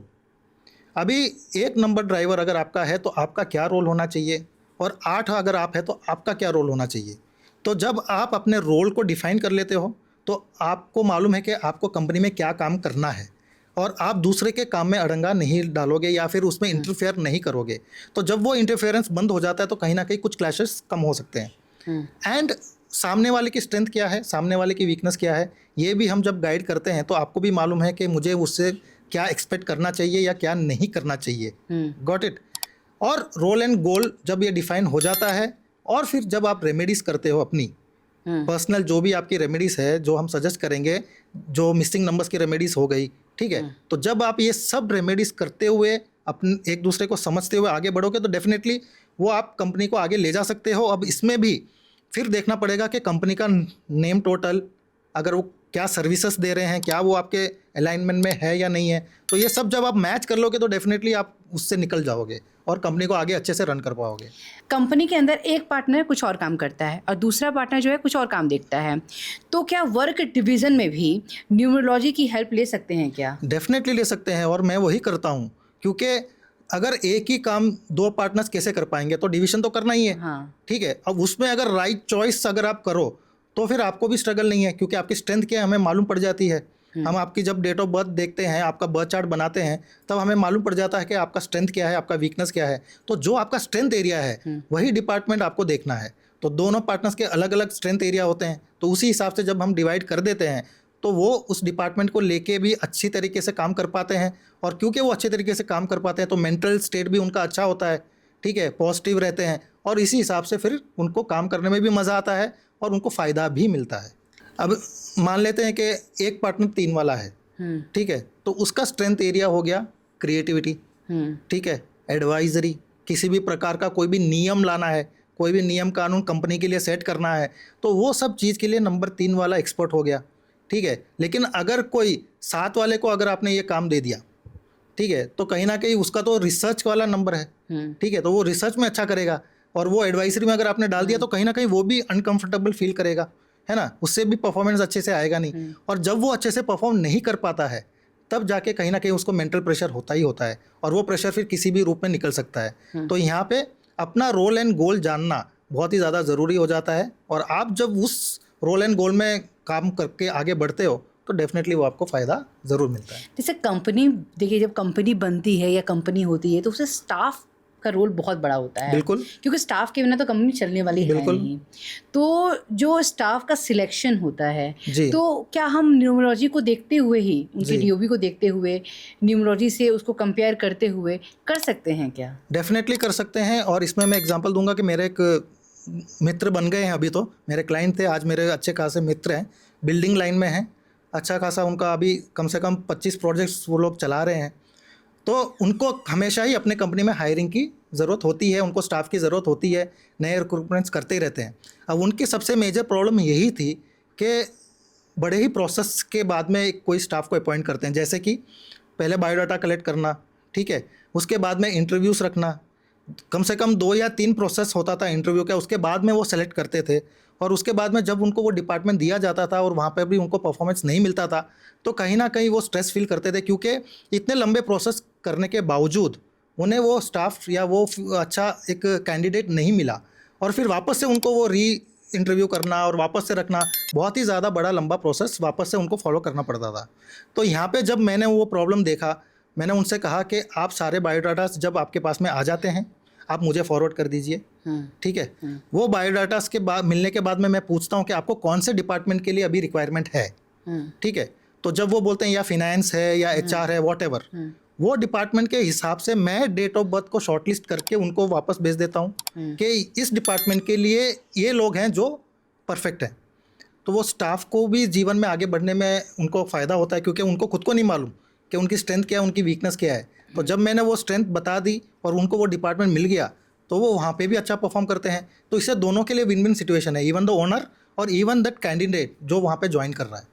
अभी 1 नंबर ड्राइवर अगर आपका है तो आपका क्या रोल होना चाहिए, और 8 अगर आप है तो आपका क्या रोल होना चाहिए। तो जब आप अपने रोल को डिफाइन कर लेते हो तो आपको मालूम है कि आपको कंपनी में क्या काम करना है और आप दूसरे के काम में अड़ंगा नहीं डालोगे या फिर उसमें इंटरफेयर नहीं करोगे। तो जब वो इंटरफेरेंस बंद हो जाता है तो कहीं ना कहीं कुछ क्लैशेस कम हो सकते हैं। एंड सामने वाले की स्ट्रेंथ क्या है, सामने वाले की वीकनेस क्या है, ये भी हम जब गाइड करते हैं तो आपको भी मालूम है कि मुझे उससे क्या एक्सपेक्ट करना चाहिए या क्या नहीं करना चाहिए। Got it. और रोल एंड गोल जब ये डिफाइन हो जाता है, और फिर जब आप रेमेडीज़ करते हो अपनी पर्सनल, जो भी आपकी रेमेडीज़ है जो हम सजेस्ट करेंगे, जो मिसिंग नंबर्स की रेमेडीज़ हो गई, ठीक है, तो जब आप ये सब रेमेडीज़ करते हुए अपने एक दूसरे को समझते हुए आगे बढ़ोगे तो डेफिनेटली वो आप कंपनी को आगे ले जा सकते हो। अब इसमें भी फिर देखना पड़ेगा कि कंपनी का नेम टोटल, अगर वो क्या सर्विसेज दे रहे हैं, क्या वो आपके अलाइनमेंट में है या नहीं है, तो ये सब जब आप मैच कर लोगे तो डेफिनेटली आप उससे निकल जाओगे और कंपनी को आगे अच्छे से रन कर पाओगे। कंपनी के अंदर एक पार्टनर कुछ और काम करता है और दूसरा पार्टनर जो है कुछ और काम देखता है, तो क्या वर्क डिवीज़न में भी न्यूमरोलॉजी की हेल्प ले सकते हैं क्या? डेफिनेटली ले सकते हैं, और मैं वही करता हूँ, क्योंकि अगर एक ही काम दो पार्टनर्स कैसे कर पाएंगे, तो डिवीजन तो करना ही है। हाँ। ठीक है, अब उसमें अगर राइट चॉइस अगर आप करो तो फिर आपको भी स्ट्रगल नहीं है, क्योंकि आपकी स्ट्रेंथ क्या है हमें मालूम पड़ जाती है। हम आपकी जब डेट ऑफ बर्थ देखते हैं, आपका बर्थ चार्ट बनाते हैं, तब हमें मालूम पड़ जाता है कि आपका स्ट्रेंथ क्या है, आपका वीकनेस क्या है। तो जो आपका स्ट्रेंथ एरिया है वही डिपार्टमेंट आपको देखना है। तो दोनों पार्टनर्स के अलग अलग स्ट्रेंथ एरिया होते हैं, तो उसी हिसाब से जब हम डिवाइड कर देते हैं तो वो उस डिपार्टमेंट को लेके भी अच्छी तरीके से काम कर पाते हैं। और क्योंकि वो अच्छे तरीके से काम कर पाते हैं तो मेंटल स्टेट भी उनका अच्छा होता है, ठीक है, पॉजिटिव रहते हैं, और इसी हिसाब से फिर उनको काम करने में भी मज़ा आता है और उनको फ़ायदा भी मिलता है। अब मान लेते हैं कि एक पार्टनर 3 वाला है, ठीक है, तो उसका स्ट्रेंथ एरिया हो गया क्रिएटिविटी, ठीक है, एडवाइजरी, किसी भी प्रकार का कोई भी नियम लाना है, कोई भी नियम कानून कंपनी के लिए सेट करना है, तो वो सब चीज़ के लिए नंबर 3 वाला एक्सपर्ट हो गया, ठीक है। लेकिन अगर कोई 7 वाले को अगर आपने ये काम दे दिया, ठीक है, तो कहीं ना कहीं उसका तो रिसर्च वाला नंबर है, ठीक है, तो वो रिसर्च में अच्छा करेगा, और वो एडवाइजरी में अगर आपने डाल दिया तो कहीं ना कहीं वो भी अनकंफर्टेबल फील करेगा, है ना, उससे भी परफॉर्मेंस अच्छे से आएगा नहीं। और जब वो अच्छे से परफॉर्म नहीं कर पाता है तब जाके कहीं ना कहीं उसको मेंटल प्रेशर होता ही होता है, और वो प्रेशर फिर किसी भी रूप में निकल सकता है। तो यहाँ पे अपना रोल एंड गोल जानना बहुत ही ज़्यादा ज़रूरी हो जाता है, और आप जब उस रोल एंड गोल में काम करके आगे बढ़ते हो तो डेफिनेटली वो आपको फ़ायदा ज़रूर मिलता है। जैसे कंपनी, देखिए जब कंपनी बनती है या कंपनी होती है तो उससे स्टाफ का रोल बहुत बड़ा होता है। बिल्कुल, क्योंकि स्टाफ के बिना तो कंपनी चलने वाली है नहीं। तो जो स्टाफ का सिलेक्शन होता है, तो क्या हम न्यूमरोलॉजी को देखते हुए ही, उनके डीओबी को देखते हुए, न्यूमरोलॉजी से उसको कंपेयर करते हुए कर सकते हैं क्या? डेफिनेटली कर सकते हैं, और इसमें मैं एग्जांपल दूंगा कि मेरे एक मित्र बन गए हैं, अभी तो मेरे क्लाइंट थे, आज मेरे अच्छे खासे मित्र हैं, बिल्डिंग लाइन में हैं, अच्छा खासा उनका अभी कम से कम 25 प्रोजेक्ट्स वो लोग चला रहे हैं। तो उनको हमेशा ही अपने कंपनी में हायरिंग की ज़रूरत होती है, उनको स्टाफ की ज़रूरत होती है, नए रिक्रूटमेंट्स करते ही रहते हैं। अब उनकी सबसे मेजर प्रॉब्लम यही थी कि बड़े ही प्रोसेस के बाद में कोई स्टाफ को अपॉइंट करते हैं, जैसे कि पहले बायोडाटा कलेक्ट करना, ठीक है, उसके बाद में इंटरव्यूज़ रखना, कम से कम 2 या 3 प्रोसेस होता था इंटरव्यू का, उसके बाद में वो सेलेक्ट करते थे, और उसके बाद में जब उनको वो डिपार्टमेंट दिया जाता था और वहाँ पर भी उनको परफॉर्मेंस नहीं मिलता था तो कहीं ना कहीं वो स्ट्रेस फील करते थे, क्योंकि इतने लंबे प्रोसेस करने के बावजूद उन्हें वो स्टाफ या वो अच्छा एक कैंडिडेट नहीं मिला, और फिर वापस से उनको वो इंटरव्यू करना और वापस से रखना, बहुत ही ज़्यादा बड़ा लंबा प्रोसेस वापस से उनको फॉलो करना पड़ता था। तो यहाँ पे जब मैंने वो प्रॉब्लम देखा, मैंने उनसे कहा कि आप सारे बायोडाटास जब आपके पास में आ जाते हैं आप मुझे फॉरवर्ड कर दीजिए, ठीक है। वो बायोडाटास के बाद मिलने के बाद में मैं पूछता हूँ कि आपको कौन से डिपार्टमेंट के लिए अभी रिक्वायरमेंट है, ठीक है। तो जब वो बोलते हैं या फिनेंस है या HR है, वॉट, वो डिपार्टमेंट के हिसाब से मैं डेट ऑफ बर्थ को शॉर्टलिस्ट करके उनको वापस भेज देता हूँ कि इस डिपार्टमेंट के लिए ये लोग हैं जो परफेक्ट हैं। तो वो स्टाफ को भी जीवन में आगे बढ़ने में उनको फ़ायदा होता है, क्योंकि उनको खुद को नहीं मालूम कि उनकी स्ट्रेंथ क्या है, उनकी वीकनेस क्या है। तो जब मैंने वो स्ट्रेंथ बता दी और उनको वो डिपार्टमेंट मिल गया तो वो वहाँ पे भी अच्छा परफॉर्म करते हैं। तो इससे दोनों के लिए विन विन सिचुएशन है, इवन द ओनर और इवन दैट कैंडिडेट जो वहाँ पे ज्वाइन कर रहा है।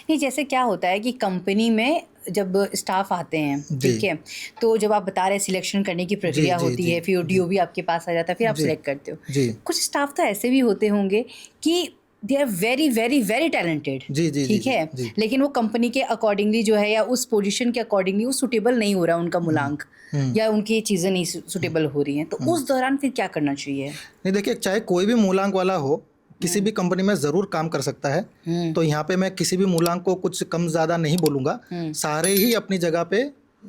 नहीं, जैसे क्या होता है कि कंपनी में जब स्टाफ आते हैं, ठीक है, तो जब आप बता रहे हैं सिलेक्शन करने की प्रक्रिया होती है, फिर डीओबी आपके पास आ जाता है, फिर आप सिलेक्ट करते हो। कुछ स्टाफ तो ऐसे भी होते होंगे कि they are very very very talented, ठीक है, लेकिन वो कंपनी के अकॉर्डिंगली जो है या उस पोजीशन के अकॉर्डिंगली वो सुटेबल नहीं हो रहा, उनका मूल्यांक या उनकी चीज़ें नहीं सुटेबल हो रही हैं, तो उस दौरान फिर क्या करना चाहिए? नहीं, देखिए, चाहे कोई भी मूल्यांक वाला हो, किसी भी कंपनी में ज़रूर काम कर सकता है। तो यहाँ पे मैं किसी भी मूल्यांक को कुछ कम ज़्यादा नहीं बोलूँगा, सारे ही अपनी जगह पे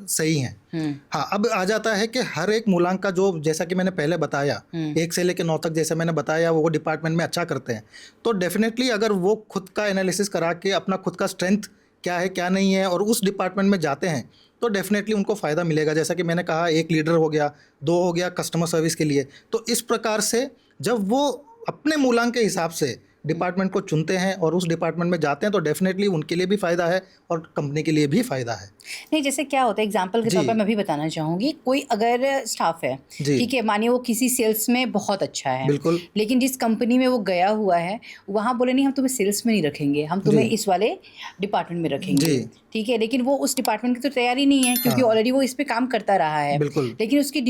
सही हैं। हाँ, अब आ जाता है कि हर एक मूलांक का जो, जैसा कि मैंने पहले बताया 1 से लेकर 9 तक, जैसे मैंने बताया वो डिपार्टमेंट में अच्छा करते हैं, तो डेफिनेटली अगर वो खुद का एनालिसिस करा के अपना खुद का स्ट्रेंथ क्या है क्या नहीं है और उस डिपार्टमेंट में जाते हैं तो डेफिनेटली उनको फ़ायदा मिलेगा। जैसा कि मैंने कहा, 1 लीडर हो गया, 2 हो गया कस्टमर सर्विस के लिए। तो इस प्रकार से जब वो अपने मूलांक के हिसाब से डिपार्टमेंट को चुनते हैं और उस डिपार्टमेंट में जाते हैं तो डेफिनेटली उनके लिए भी फ़ायदा है और कंपनी के लिए भी फ़ायदा है। नहीं, जैसे क्या होता है, एग्जांपल के तौर पर मैं भी बताना चाहूँगी, कोई अगर स्टाफ है, ठीक है, मानिए वो किसी सेल्स में बहुत अच्छा है, बिल्कुल, लेकिन जिस कंपनी में वो गया हुआ है वहाँ बोले नहीं हम तुम्हें सेल्स में नहीं रखेंगे, हम तुम्हें इस वाले डिपार्टमेंट में रखेंगे, ठीक है, लेकिन वो उस डिपार्टमेंट की तो तैयारी नहीं है क्योंकि ऑलरेडी वो इस पर काम करता रहा है, लेकिन उसकी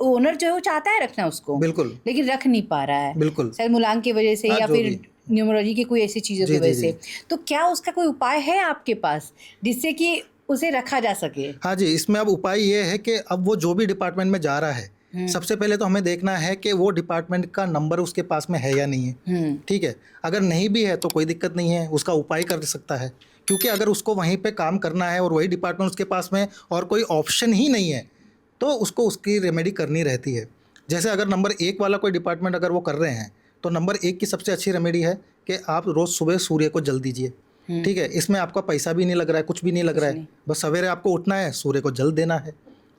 ओनर जो है वो चाहता है रखना उसको, बिल्कुल, लेकिन रख नहीं पा रहा है, बिल्कुल, शायद मूलांक की वजह से या फिर न्यूमरोलॉजी की कोई ऐसी चीज़ों की वजह से। तो क्या उसका कोई उपाय है आपके पास जिससे कि उसे रखा जा सके? हाँ जी, इसमें अब उपाय ये है कि अब वो जो भी डिपार्टमेंट में जा रहा है, सबसे पहले तो हमें देखना है कि वो डिपार्टमेंट का नंबर उसके पास में है या नहीं है। ठीक है, अगर नहीं भी है तो कोई दिक्कत नहीं है, उसका उपाय कर सकता है, क्योंकि अगर उसको वहीं पे काम करना है और वही डिपार्टमेंट उसके पास में और कोई ऑप्शन ही नहीं है तो उसको उसकी रेमेडी करनी रहती है। जैसे अगर नंबर 1 वाला कोई डिपार्टमेंट अगर वो कर रहे हैं तो नंबर 1 की सबसे अच्छी रेमेडी है कि आप रोज़ सुबह सूर्य को जल दीजिए। ठीक है, इसमें आपका पैसा भी नहीं लग रहा है, कुछ भी नहीं लग रहा है, बस सवेरे आपको उठना है, सूर्य को जल देना है।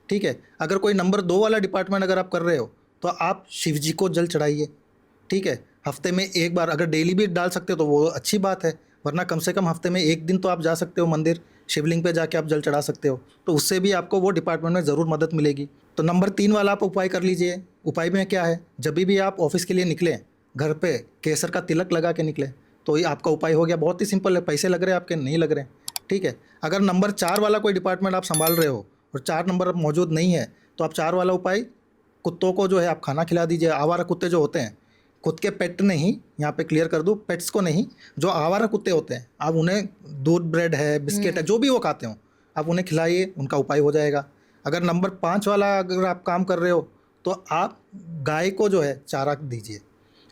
ठीक है, अगर कोई नंबर 2 वाला डिपार्टमेंट अगर आप कर रहे हो तो आप शिव जी को जल चढ़ाइए। ठीक है, हफ्ते में 1 बार, अगर डेली भी डाल सकते हो तो वो अच्छी बात है, वरना कम से कम हफ्ते में 1 दिन तो आप जा सकते हो मंदिर, शिवलिंग पे जाके आप जल चढ़ा सकते हो, तो उससे भी आपको वो डिपार्टमेंट में ज़रूर मदद मिलेगी। तो नंबर 3 वाला आप उपाय कर लीजिए। उपाय में क्या है, जब भी आप ऑफिस के लिए निकलें, घर पे केसर का तिलक लगा के निकलें, तो ये आपका उपाय हो गया। बहुत ही सिंपल है, पैसे लग रहे हैं आपके, नहीं लग रहे हैं। ठीक है, अगर नंबर 4 वाला कोई डिपार्टमेंट आप संभाल रहे हो और 4 नंबर मौजूद नहीं है तो आप 4 वाला उपाय, कुत्तों को जो है आप खाना खिला दीजिए। आवारा कुत्ते जो होते हैं, खुद के पेट नहीं, यहाँ पे क्लियर कर दूँ, पेट्स को नहीं, जो आवारा कुत्ते होते हैं आप उन्हें दूध, ब्रेड है, बिस्किट है, जो भी वो खाते हो आप उन्हें खिलाइए, उनका उपाय हो जाएगा। अगर नंबर 5 वाला अगर आप काम कर रहे हो तो आप गाय को जो है चारा दीजिए।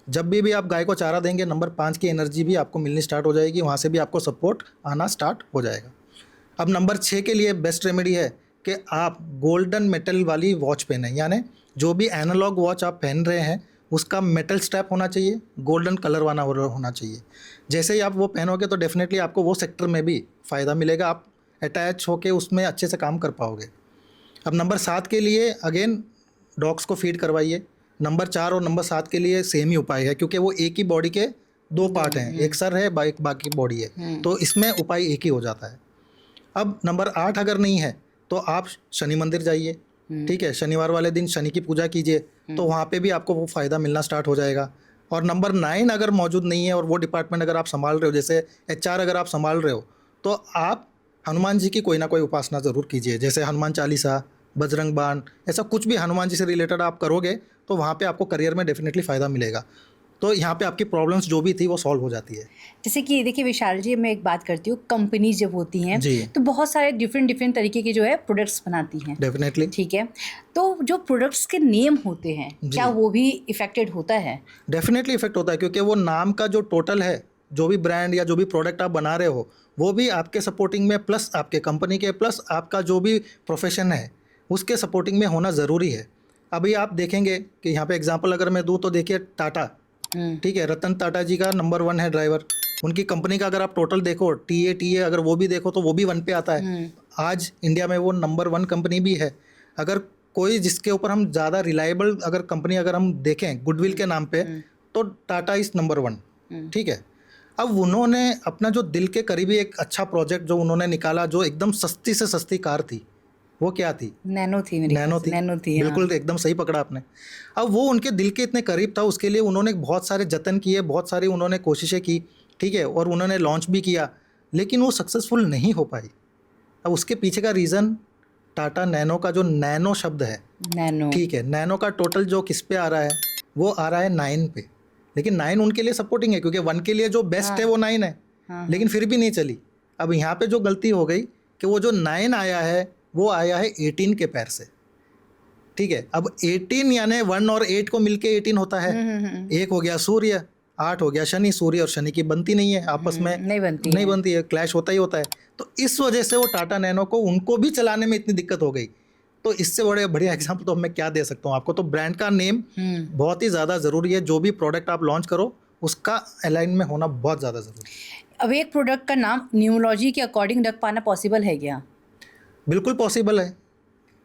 जब भी आप गाय को चारा देंगे, नंबर 5 की एनर्जी भी आपको मिलनी स्टार्ट हो जाएगी, वहाँ से भी आपको सपोर्ट आना स्टार्ट हो जाएगा। अब नंबर 6 के लिए बेस्ट रेमेडी है कि आप गोल्डन मेटल वाली वॉच पहने, यानी जो भी एनालॉग वॉच आप पहन रहे हैं उसका मेटल स्ट्रैप होना चाहिए, गोल्डन कलर वाला होना चाहिए। जैसे ही आप वो पहनोगे तो डेफिनेटली आपको वो सेक्टर में भी फ़ायदा मिलेगा, आप अटैच होके उसमें अच्छे से काम कर पाओगे। अब नंबर 7 के लिए अगेन डॉग्स को फीड करवाइए। नंबर 4 और नंबर 7 के लिए सेम ही उपाय है, क्योंकि वो एक ही बॉडी के 2 पार्ट हैं, एक सर है, बाकी बॉडी है, तो इसमें उपाय एक ही हो जाता है। अब नंबर 8 अगर नहीं है तो आप शनि मंदिर जाइए। ठीक है, शनिवार वाले दिन शनि की पूजा कीजिए, तो वहाँ पे भी आपको वो फ़ायदा मिलना स्टार्ट हो जाएगा। और नंबर 9 अगर मौजूद नहीं है और वो डिपार्टमेंट अगर आप संभाल रहे हो, जैसे HR अगर आप संभाल रहे हो, तो आप हनुमान जी की कोई ना कोई उपासना ज़रूर कीजिए, जैसे हनुमान चालीसा, बजरंग बाण, ऐसा कुछ भी हनुमान जी से रिलेटेड आप करोगे तो वहाँ पे आपको करियर में डेफिनेटली फ़ायदा मिलेगा। तो यहाँ पे आपकी प्रॉब्लम्स जो भी थी वो सॉल्व हो जाती है। जैसे कि देखिए विशाल जी, मैं एक बात करती हूँ, कंपनीज जब होती हैं तो बहुत सारे डिफरेंट तरीके के जो है प्रोडक्ट्स बनाती हैं। डेफिनेटली। ठीक है, तो जो प्रोडक्ट्स के नेम होते हैं क्या वो भी इफेक्टेड होता है? डेफिनेटली इफेक्ट होता है, क्योंकि वो नाम का जो टोटल है, जो भी ब्रांड या जो भी प्रोडक्ट आप बना रहे हो वो भी आपके सपोर्टिंग में, प्लस आपके कंपनी के, प्लस आपका जो भी प्रोफेशन है उसके सपोर्टिंग में होना ज़रूरी है। अभी आप देखेंगे कि यहाँ पे एग्जांपल अगर मैं दूँ तो देखिए टाटा, ठीक है, रतन टाटा जी का नंबर 1 है ड्राइवर। उनकी कंपनी का अगर आप टोटल देखो, TA अगर वो भी देखो तो वो भी 1 पे आता है। आज इंडिया में वो नंबर 1 कंपनी भी है। अगर कोई जिसके ऊपर हम ज़्यादा रिलायबल अगर कंपनी अगर हम देखें गुडविल के नाम पे, तो टाटा इज़ नंबर 1। ठीक है, अब उन्होंने अपना जो दिल के करीबी एक अच्छा प्रोजेक्ट जो उन्होंने निकाला, जो एकदम सस्ती से सस्ती कार थी, वो क्या थी? नैनो थी। नैनो थी। बिल्कुल, एकदम सही पकड़ा आपने। अब वो उनके दिल के इतने करीब था, उसके लिए उन्होंने बहुत सारे जतन किए, बहुत सारी उन्होंने कोशिशें की, ठीक है, और उन्होंने लॉन्च भी किया, लेकिन वो सक्सेसफुल नहीं हो पाई। अब उसके पीछे का रीज़न टाटा नैनो का जो नैनो शब्द है, नैनो, ठीक है, नैनो का टोटल जो किस पे आ रहा है, वो आ रहा है 9 पे, लेकिन 9 उनके लिए सपोर्टिंग है, क्योंकि 1 के लिए जो बेस्ट है वो 9 है, लेकिन फिर भी नहीं चली। अब यहाँ पे जो गलती हो गई कि वो जो 9 आया है वो आया है 18 के पैर से। ठीक है, अब 18 यानी 1 और 8 को मिलके 18 होता है। एक हो गया सूर्य 8 हो गया, शनि सूर्य और शनि की बनती नहीं है आपस में, नहीं बनती है, क्लैश होता ही होता है। तो इस वजह से वो टाटा नैनो को उनको भी चलाने में इतनी दिक्कत हो गई। तो इससे बड़े बढ़िया एग्जांपल तो मैं क्या दे सकता हूँ आपको। तो ब्रांड का नेम बहुत ही ज़्यादा ज़रूरी है, जो भी प्रोडक्ट आप लॉन्च करो उसका अलाइन में होना बहुत ज़्यादा ज़रूरी है। अब एक प्रोडक्ट का नाम न्यूमरोलॉजी के अकॉर्डिंग रख पाना पॉसिबल है क्या? बिल्कुल पॉसिबल है।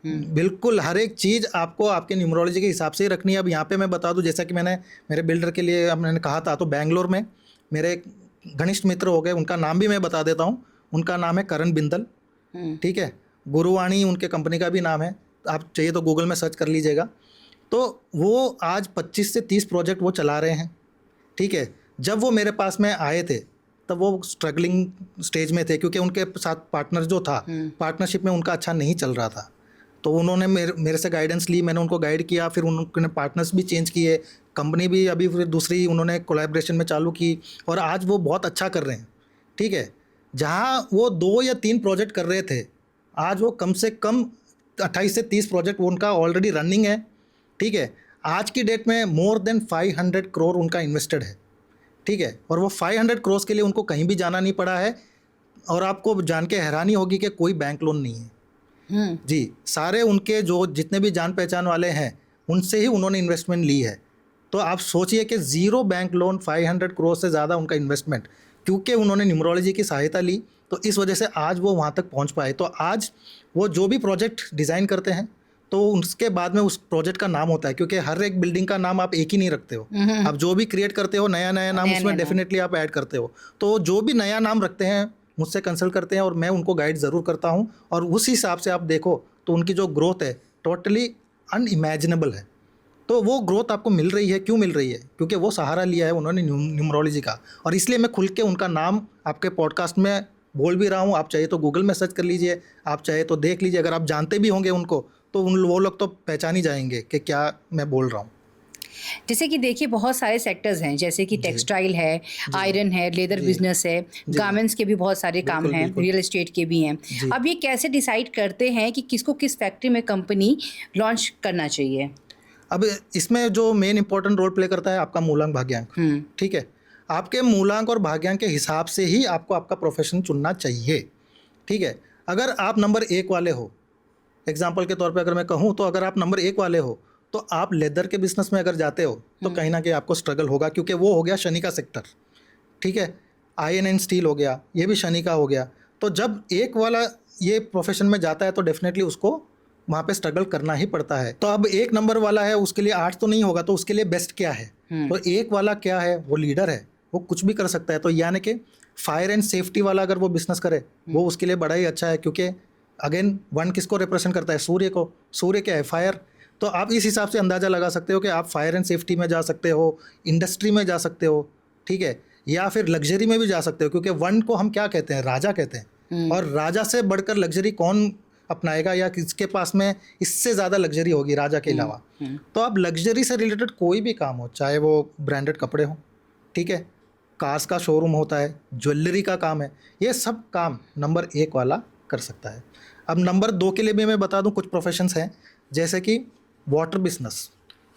बिल्कुल हर एक चीज़ आपको आपके न्यूमरोलॉजी के हिसाब से ही रखनी है। अब यहाँ पे मैं बता दूँ, जैसा कि मैंने मेरे बिल्डर के लिए मैंने कहा था, तो बेंगलोर में मेरे एक घनिष्ठ मित्र हो गए, उनका नाम भी मैं बता देता हूँ। उनका नाम है करण बिंदल, ठीक है। गुरुवाणी उनके कंपनी का भी नाम है, आप चाहिए तो गूगल में सर्च कर लीजिएगा। तो वो आज 25 से 30 प्रोजेक्ट वो चला रहे हैं, ठीक है। जब वो मेरे पास में आए थे तब वो स्ट्रगलिंग स्टेज में थे, क्योंकि उनके साथ पार्टनर जो था, पार्टनरशिप में उनका अच्छा नहीं चल रहा था। तो उन्होंने मेरे से गाइडेंस ली, मैंने उनको गाइड किया, फिर उन्होंने पार्टनर्स भी चेंज किए, कंपनी भी अभी फिर दूसरी उन्होंने कोलैबोरेशन में चालू की, और आज वो बहुत अच्छा कर रहे हैं, ठीक है। जहाँ वो 2 या 3 प्रोजेक्ट कर रहे थे, आज वो कम से कम 28 से 30 प्रोजेक्ट उनका ऑलरेडी रनिंग है, ठीक है। आज की डेट में मोर देन 500 करोड़ उनका इन्वेस्टेड है, ठीक है। और वो 500 करोड़ के लिए उनको कहीं भी जाना नहीं पड़ा है। और आपको जान के हैरानी होगी कि कोई बैंक लोन नहीं है जी। सारे उनके जो जितने भी जान पहचान वाले हैं उनसे ही उन्होंने इन्वेस्टमेंट ली है। तो आप सोचिए कि 0 बैंक लोन, 500 करोड़ से ज़्यादा उनका इन्वेस्टमेंट, क्योंकि उन्होंने न्यूमरोलॉजी की सहायता ली, तो इस वजह से आज वो वहाँ तक पहुँच पाए। तो आज वो जो भी प्रोजेक्ट डिज़ाइन करते हैं तो उसके बाद में उस प्रोजेक्ट का नाम होता है, क्योंकि हर एक बिल्डिंग का नाम आप एक ही नहीं रखते हो, आप जो भी क्रिएट करते हो नया नया नाम उसमें डेफिनेटली आप ऐड करते हो। तो जो भी नया नाम रखते हैं मुझसे कंसल्ट करते हैं और मैं उनको गाइड ज़रूर करता हूँ। और उस हिसाब से आप देखो तो उनकी जो ग्रोथ है टोटली अनइमेजिनेबल है। तो वो ग्रोथ आपको मिल रही है, क्यों मिल रही है? क्योंकि वो सहारा लिया है उन्होंने न्यूमरोलॉजी का। और इसलिए मैं खुल के उनका नाम आपके पॉडकास्ट में बोल भी रहा हूँ। आप चाहे तो गूगल में सर्च कर लीजिए, आप चाहे तो देख लीजिए। अगर आप जानते भी होंगे उनको तो वो लोग तो पहचान ही जाएंगे कि क्या मैं बोल रहा हूँ। जैसे कि देखिए बहुत सारे सेक्टर्स हैं, जैसे कि टेक्सटाइल है, आयरन है, लेदर बिजनेस है, गारमेंट्स के भी बहुत सारे काम हैं, रियल एस्टेट के भी हैं। अब ये कैसे डिसाइड करते हैं कि किसको किस फैक्ट्री में कंपनी लॉन्च करना चाहिए? अब इसमें जो मेन इंपॉर्टेंट रोल प्ले करता है आपका मूलांक भाग्यांक, ठीक है। आपके मूलांक और भाग्यांक के हिसाब से ही आपको आपका प्रोफेशन चुनना चाहिए, ठीक है। अगर आप नंबर 1 वाले हो, एग्जाम्पल के तौर पे अगर मैं कहूँ, तो अगर आप नंबर 1 वाले हो तो आप लेदर के बिजनेस में अगर जाते हो तो कहीं ना कहीं आपको स्ट्रगल होगा, क्योंकि वो हो गया शनि का सेक्टर, ठीक है। आयरन एंड स्टील हो गया, ये भी शनि का हो गया। तो जब एक वाला ये प्रोफेशन में जाता है तो डेफिनेटली उसको वहाँ पे स्ट्रगल करना ही पड़ता है। तो अब 1 नंबर वाला है, उसके लिए 8 तो नहीं होगा, तो उसके लिए बेस्ट क्या है? तो 1 वाला क्या है? वो लीडर है, वो कुछ भी कर सकता है। तो यानी कि फायर एंड सेफ्टी वाला अगर वो बिजनेस करे वो उसके लिए बड़ा ही अच्छा है, क्योंकि अगेन 1 किसको रिप्रेजेंट करता है? सूर्य को। सूर्य क्या है? फायर। तो आप इस हिसाब से अंदाज़ा लगा सकते हो कि आप फायर एंड सेफ्टी में जा सकते हो, इंडस्ट्री में जा सकते हो, ठीक है, या फिर लग्जरी में भी जा सकते हो, क्योंकि 1 को हम क्या कहते हैं? राजा कहते हैं। और राजा से बढ़कर लग्जरी कौन अपनाएगा, या किसके पास में इससे ज़्यादा लग्जरी होगी राजा के अलावा? तो आप लग्जरी से रिलेटेड कोई भी काम हो, चाहे वो ब्रांडेड कपड़े हो, ठीक है, कार्स का शोरूम होता है, ज्वेलरी का काम है, ये सब काम नंबर 1 वाला कर सकता है। अब नंबर 2 के लिए भी मैं बता दूं कुछ प्रोफेशंस हैं, जैसे कि वाटर बिजनेस,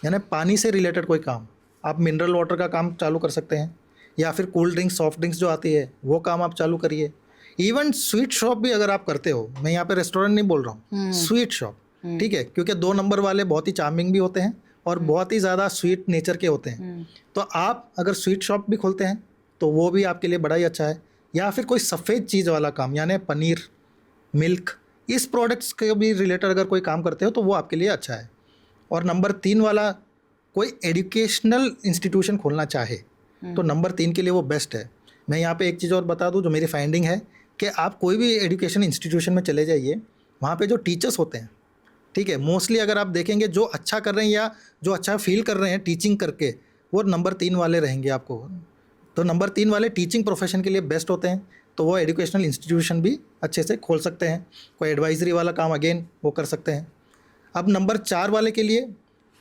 यानी पानी से रिलेटेड कोई काम। आप मिनरल वाटर का काम चालू कर सकते हैं, या फिर कोल्ड ड्रिंक्स, सॉफ्ट ड्रिंक्स जो आती है वो काम आप चालू करिए। इवन स्वीट शॉप भी अगर आप करते हो, मैं यहाँ पे रेस्टोरेंट नहीं बोल रहा हूँ, स्वीट शॉप, ठीक है, क्योंकि 2 नंबर वाले बहुत ही चार्मिंग भी होते हैं और बहुत ही ज़्यादा स्वीट नेचर के होते हैं। तो आप अगर स्वीट शॉप भी खोलते हैं तो वो भी आपके लिए बड़ा ही अच्छा है। या फिर कोई सफ़ेद चीज़ वाला काम, यानी पनीर, मिल्क, इस प्रोडक्ट्स के भी रिलेटेड अगर कोई काम करते हो तो वो आपके लिए अच्छा है। और नंबर 3 वाला कोई एजुकेशनल इंस्टीट्यूशन खोलना चाहे तो नंबर 3 के लिए वो बेस्ट है। मैं यहाँ पे एक चीज़ और बता दूँ जो मेरी फाइंडिंग है, कि आप कोई भी एजुकेशन इंस्टीट्यूशन में चले जाइए, वहाँ पे जो टीचर्स होते हैं, ठीक है, मोस्टली अगर आप देखेंगे जो अच्छा कर रहे हैं या जो अच्छा फील कर रहे हैं टीचिंग करके, वो नंबर 3 वाले रहेंगे आपको। तो नंबर 3 वाले टीचिंग प्रोफेशन के लिए बेस्ट होते हैं। तो वो एजुकेशनल इंस्टीट्यूशन भी अच्छे से खोल सकते हैं। कोई एडवाइजरी वाला काम अगेन वो कर सकते हैं। अब नंबर 4 वाले के लिए,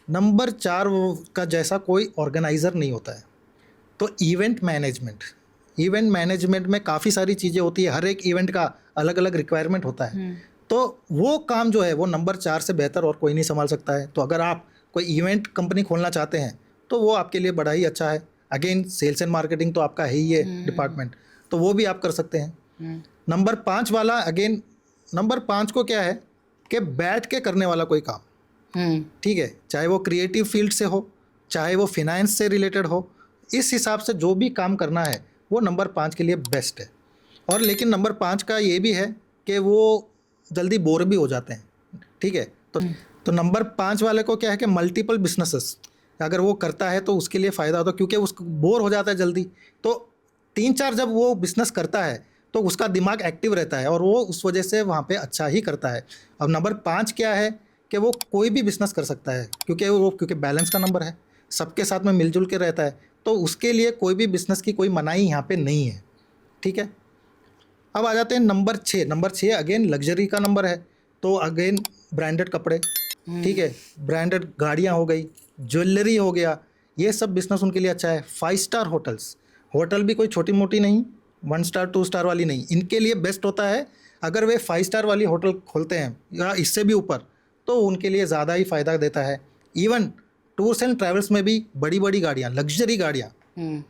नंबर 4 का जैसा कोई ऑर्गेनाइज़र नहीं होता है। तो इवेंट मैनेजमेंट में काफ़ी सारी चीज़ें होती है, हर एक इवेंट का अलग अलग रिक्वायरमेंट होता है। तो वो काम जो है वो नंबर 4 से बेहतर और कोई नहीं संभाल सकता है। तो अगर आप कोई इवेंट कंपनी खोलना चाहते हैं तो वो आपके लिए बड़ा ही अच्छा है। अगेन सेल्स एंड मार्केटिंग तो आपका है ही है डिपार्टमेंट, तो वो भी आप कर सकते हैं। नंबर 5 वाला, अगेन नंबर 5 को क्या है कि बैठ के करने वाला कोई काम, ठीक है, चाहे वो क्रिएटिव फील्ड से हो, चाहे वो फिनेंस से रिलेटेड हो, इस हिसाब से जो भी काम करना है वो नंबर 5 के लिए बेस्ट है। और लेकिन नंबर 5 का ये भी है कि वो जल्दी बोर भी हो जाते हैं, ठीक है। तो नंबर 5 वाले को क्या है कि मल्टीपल बिजनेसेस अगर वो करता है तो उसके लिए फ़ायदा होता है, क्योंकि उसको बोर हो जाता है जल्दी, तो 3-4 जब वो बिज़नेस करता है तो उसका दिमाग एक्टिव रहता है और वो उस वजह से वहाँ पे अच्छा ही करता है। अब नंबर 5 क्या है कि वो कोई भी बिज़नेस कर सकता है, क्योंकि बैलेंस का नंबर है, सबके साथ में मिलजुल के रहता है, तो उसके लिए कोई भी बिज़नेस की कोई मनाही यहाँ पे नहीं है, ठीक है। अब आ जाते हैं नंबर 6। नंबर 6 अगेन लग्जरी का नंबर है, तो अगेन ब्रांडेड कपड़े, ठीक है, ब्रांडेड गाड़ियाँ हो गई, ज्वेलरी हो गया, ये सब बिज़नेस उनके लिए अच्छा है। 5 स्टार होटल्स, होटल भी कोई छोटी मोटी नहीं, 1 स्टार 2 स्टार वाली नहीं, इनके लिए बेस्ट होता है अगर वे 5 स्टार वाली होटल खोलते हैं या इससे भी ऊपर, तो उनके लिए ज़्यादा ही फ़ायदा देता है। इवन टूर्स एंड ट्रैवल्स में भी बड़ी बड़ी गाड़ियाँ, लग्जरी गाड़ियाँ,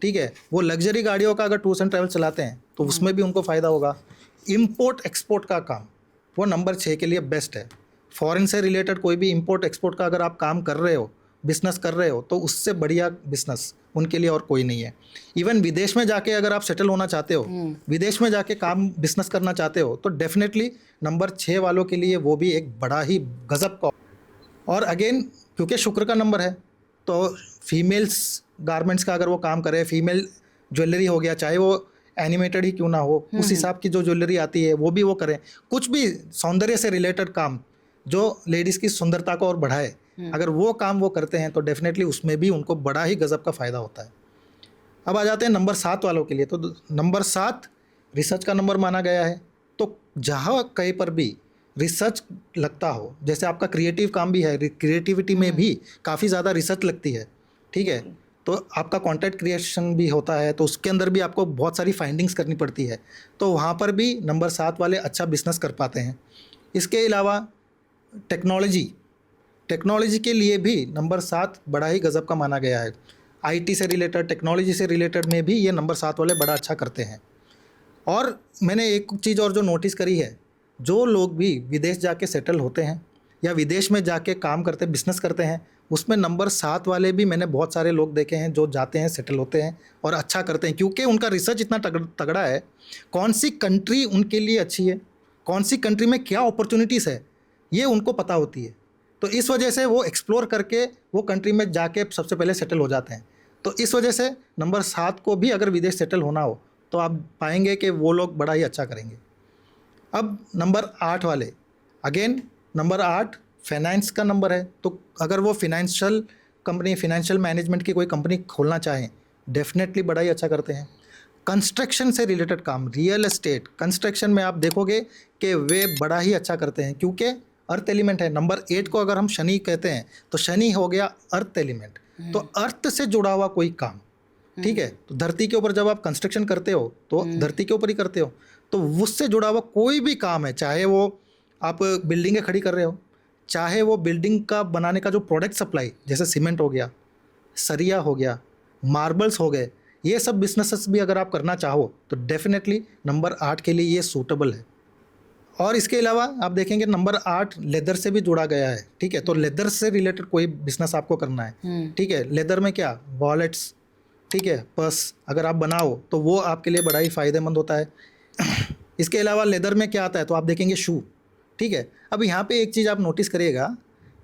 ठीक है, वो लग्जरी गाड़ियों का अगर टूर्स एंड ट्रैवल्स चलाते हैं तो उसमें भी उनको फ़ायदा होगा। इम्पोर्ट एक्सपोर्ट का काम वो नंबर 6 के लिए बेस्ट है। फॉरेन से रिलेटेड कोई भी इम्पोर्ट एक्सपोर्ट का अगर आप काम कर रहे हो, बिज़नेस कर रहे हो, तो उससे बढ़िया बिज़नेस उनके लिए और कोई नहीं है। इवन विदेश में जाके अगर आप सेटल होना चाहते हो, विदेश में जाके काम बिज़नेस करना चाहते हो, तो डेफिनेटली नंबर 6 वालों के लिए वो भी एक बड़ा ही गज़ब का। और अगेन क्योंकि शुक्र का नंबर है, तो फीमेल्स गारमेंट्स का अगर वो काम करे, फीमेल ज्वेलरी हो गया, चाहे वो एनिमेटेड ही क्यों ना हो, उस हिसाब की जो ज्वेलरी आती है वो भी वो करें। कुछ भी सौंदर्य से रिलेटेड काम जो लेडीज़ की सुंदरता को और बढ़ाए, अगर वो काम वो करते हैं तो डेफिनेटली उसमें भी उनको बड़ा ही गज़ब का फ़ायदा होता है। अब आ जाते हैं नंबर 7 वालों के लिए। तो नंबर 7 रिसर्च का नंबर माना गया है, तो जहाँ कहीं पर भी रिसर्च लगता हो, जैसे आपका क्रिएटिव काम भी है, क्रिएटिविटी में भी काफ़ी ज़्यादा रिसर्च लगती है, ठीक है, तो आपका कंटेंट क्रिएशन भी होता है, तो उसके अंदर भी आपको बहुत सारी फाइंडिंग्स करनी पड़ती है, तो वहाँ पर भी नंबर 7 वाले अच्छा बिजनेस कर पाते हैं। इसके अलावा टेक्नोलॉजी के लिए भी नंबर 7 बड़ा ही गज़ब का माना गया है। आईटी से रिलेटेड, टेक्नोलॉजी से रिलेटेड में भी ये नंबर 7 वाले बड़ा अच्छा करते हैं। और मैंने एक चीज़ और जो नोटिस करी है, जो लोग भी विदेश जाके सेटल होते हैं या विदेश में जाके काम करते बिजनेस करते हैं, उसमें नंबर 7 वाले भी मैंने बहुत सारे लोग देखे हैं जो जाते हैं, सेटल होते हैं और अच्छा करते हैं, क्योंकि उनका रिसर्च इतना तगड़ा है। कौन सी कंट्री उनके लिए अच्छी है, कौन सी कंट्री में क्या अपॉर्चुनिटीज़ है, ये उनको पता होती है, तो इस वजह से वो एक्सप्लोर करके वो कंट्री में जाके सबसे पहले सेटल हो जाते हैं। तो इस वजह से नंबर 7 को भी अगर विदेश सेटल होना हो तो आप पाएंगे कि वो लोग बड़ा ही अच्छा करेंगे। अब नंबर 8 वाले, अगेन नंबर 8 फाइनेंस का नंबर है, तो अगर वो फिनेंशियल कंपनी, फिनेंशियल मैनेजमेंट की कोई कंपनी खोलना चाहें, डेफिनेटली बड़ा ही अच्छा करते हैं। कंस्ट्रक्शन से रिलेटेड काम, रियल एस्टेट, कंस्ट्रक्शन में आप देखोगे कि वे बड़ा ही अच्छा करते हैं, क्योंकि अर्थ एलिमेंट है। नंबर 8 को अगर हम शनि कहते हैं तो शनि हो गया अर्थ एलिमेंट, तो अर्थ से जुड़ा हुआ कोई काम, ठीक है, तो धरती के ऊपर जब आप कंस्ट्रक्शन करते हो तो धरती के ऊपर ही करते हो, तो उससे जुड़ा हुआ कोई भी काम है, चाहे वो आप बिल्डिंगें खड़ी कर रहे हो, चाहे वो बिल्डिंग का बनाने का जो प्रोडक्ट सप्लाई, जैसे सीमेंट हो गया, सरिया हो गया, मार्बल्स हो गए, ये सब बिजनेसेस भी अगर आप करना चाहो तो डेफिनेटली नंबर 8 के लिए ये सूटेबल है। और इसके अलावा आप देखेंगे नंबर 8 लेदर से भी जुड़ा गया है, ठीक है, तो लेदर से रिलेटेड कोई बिजनेस आपको करना है, ठीक है, लेदर में क्या, वॉलेट्स, ठीक है, पर्स अगर आप बनाओ तो वो आपके लिए बड़ा ही फ़ायदेमंद होता है। इसके अलावा लेदर में क्या आता है, तो आप देखेंगे शू, ठीक है। अब यहाँ पे एक चीज़ आप नोटिस करिएगा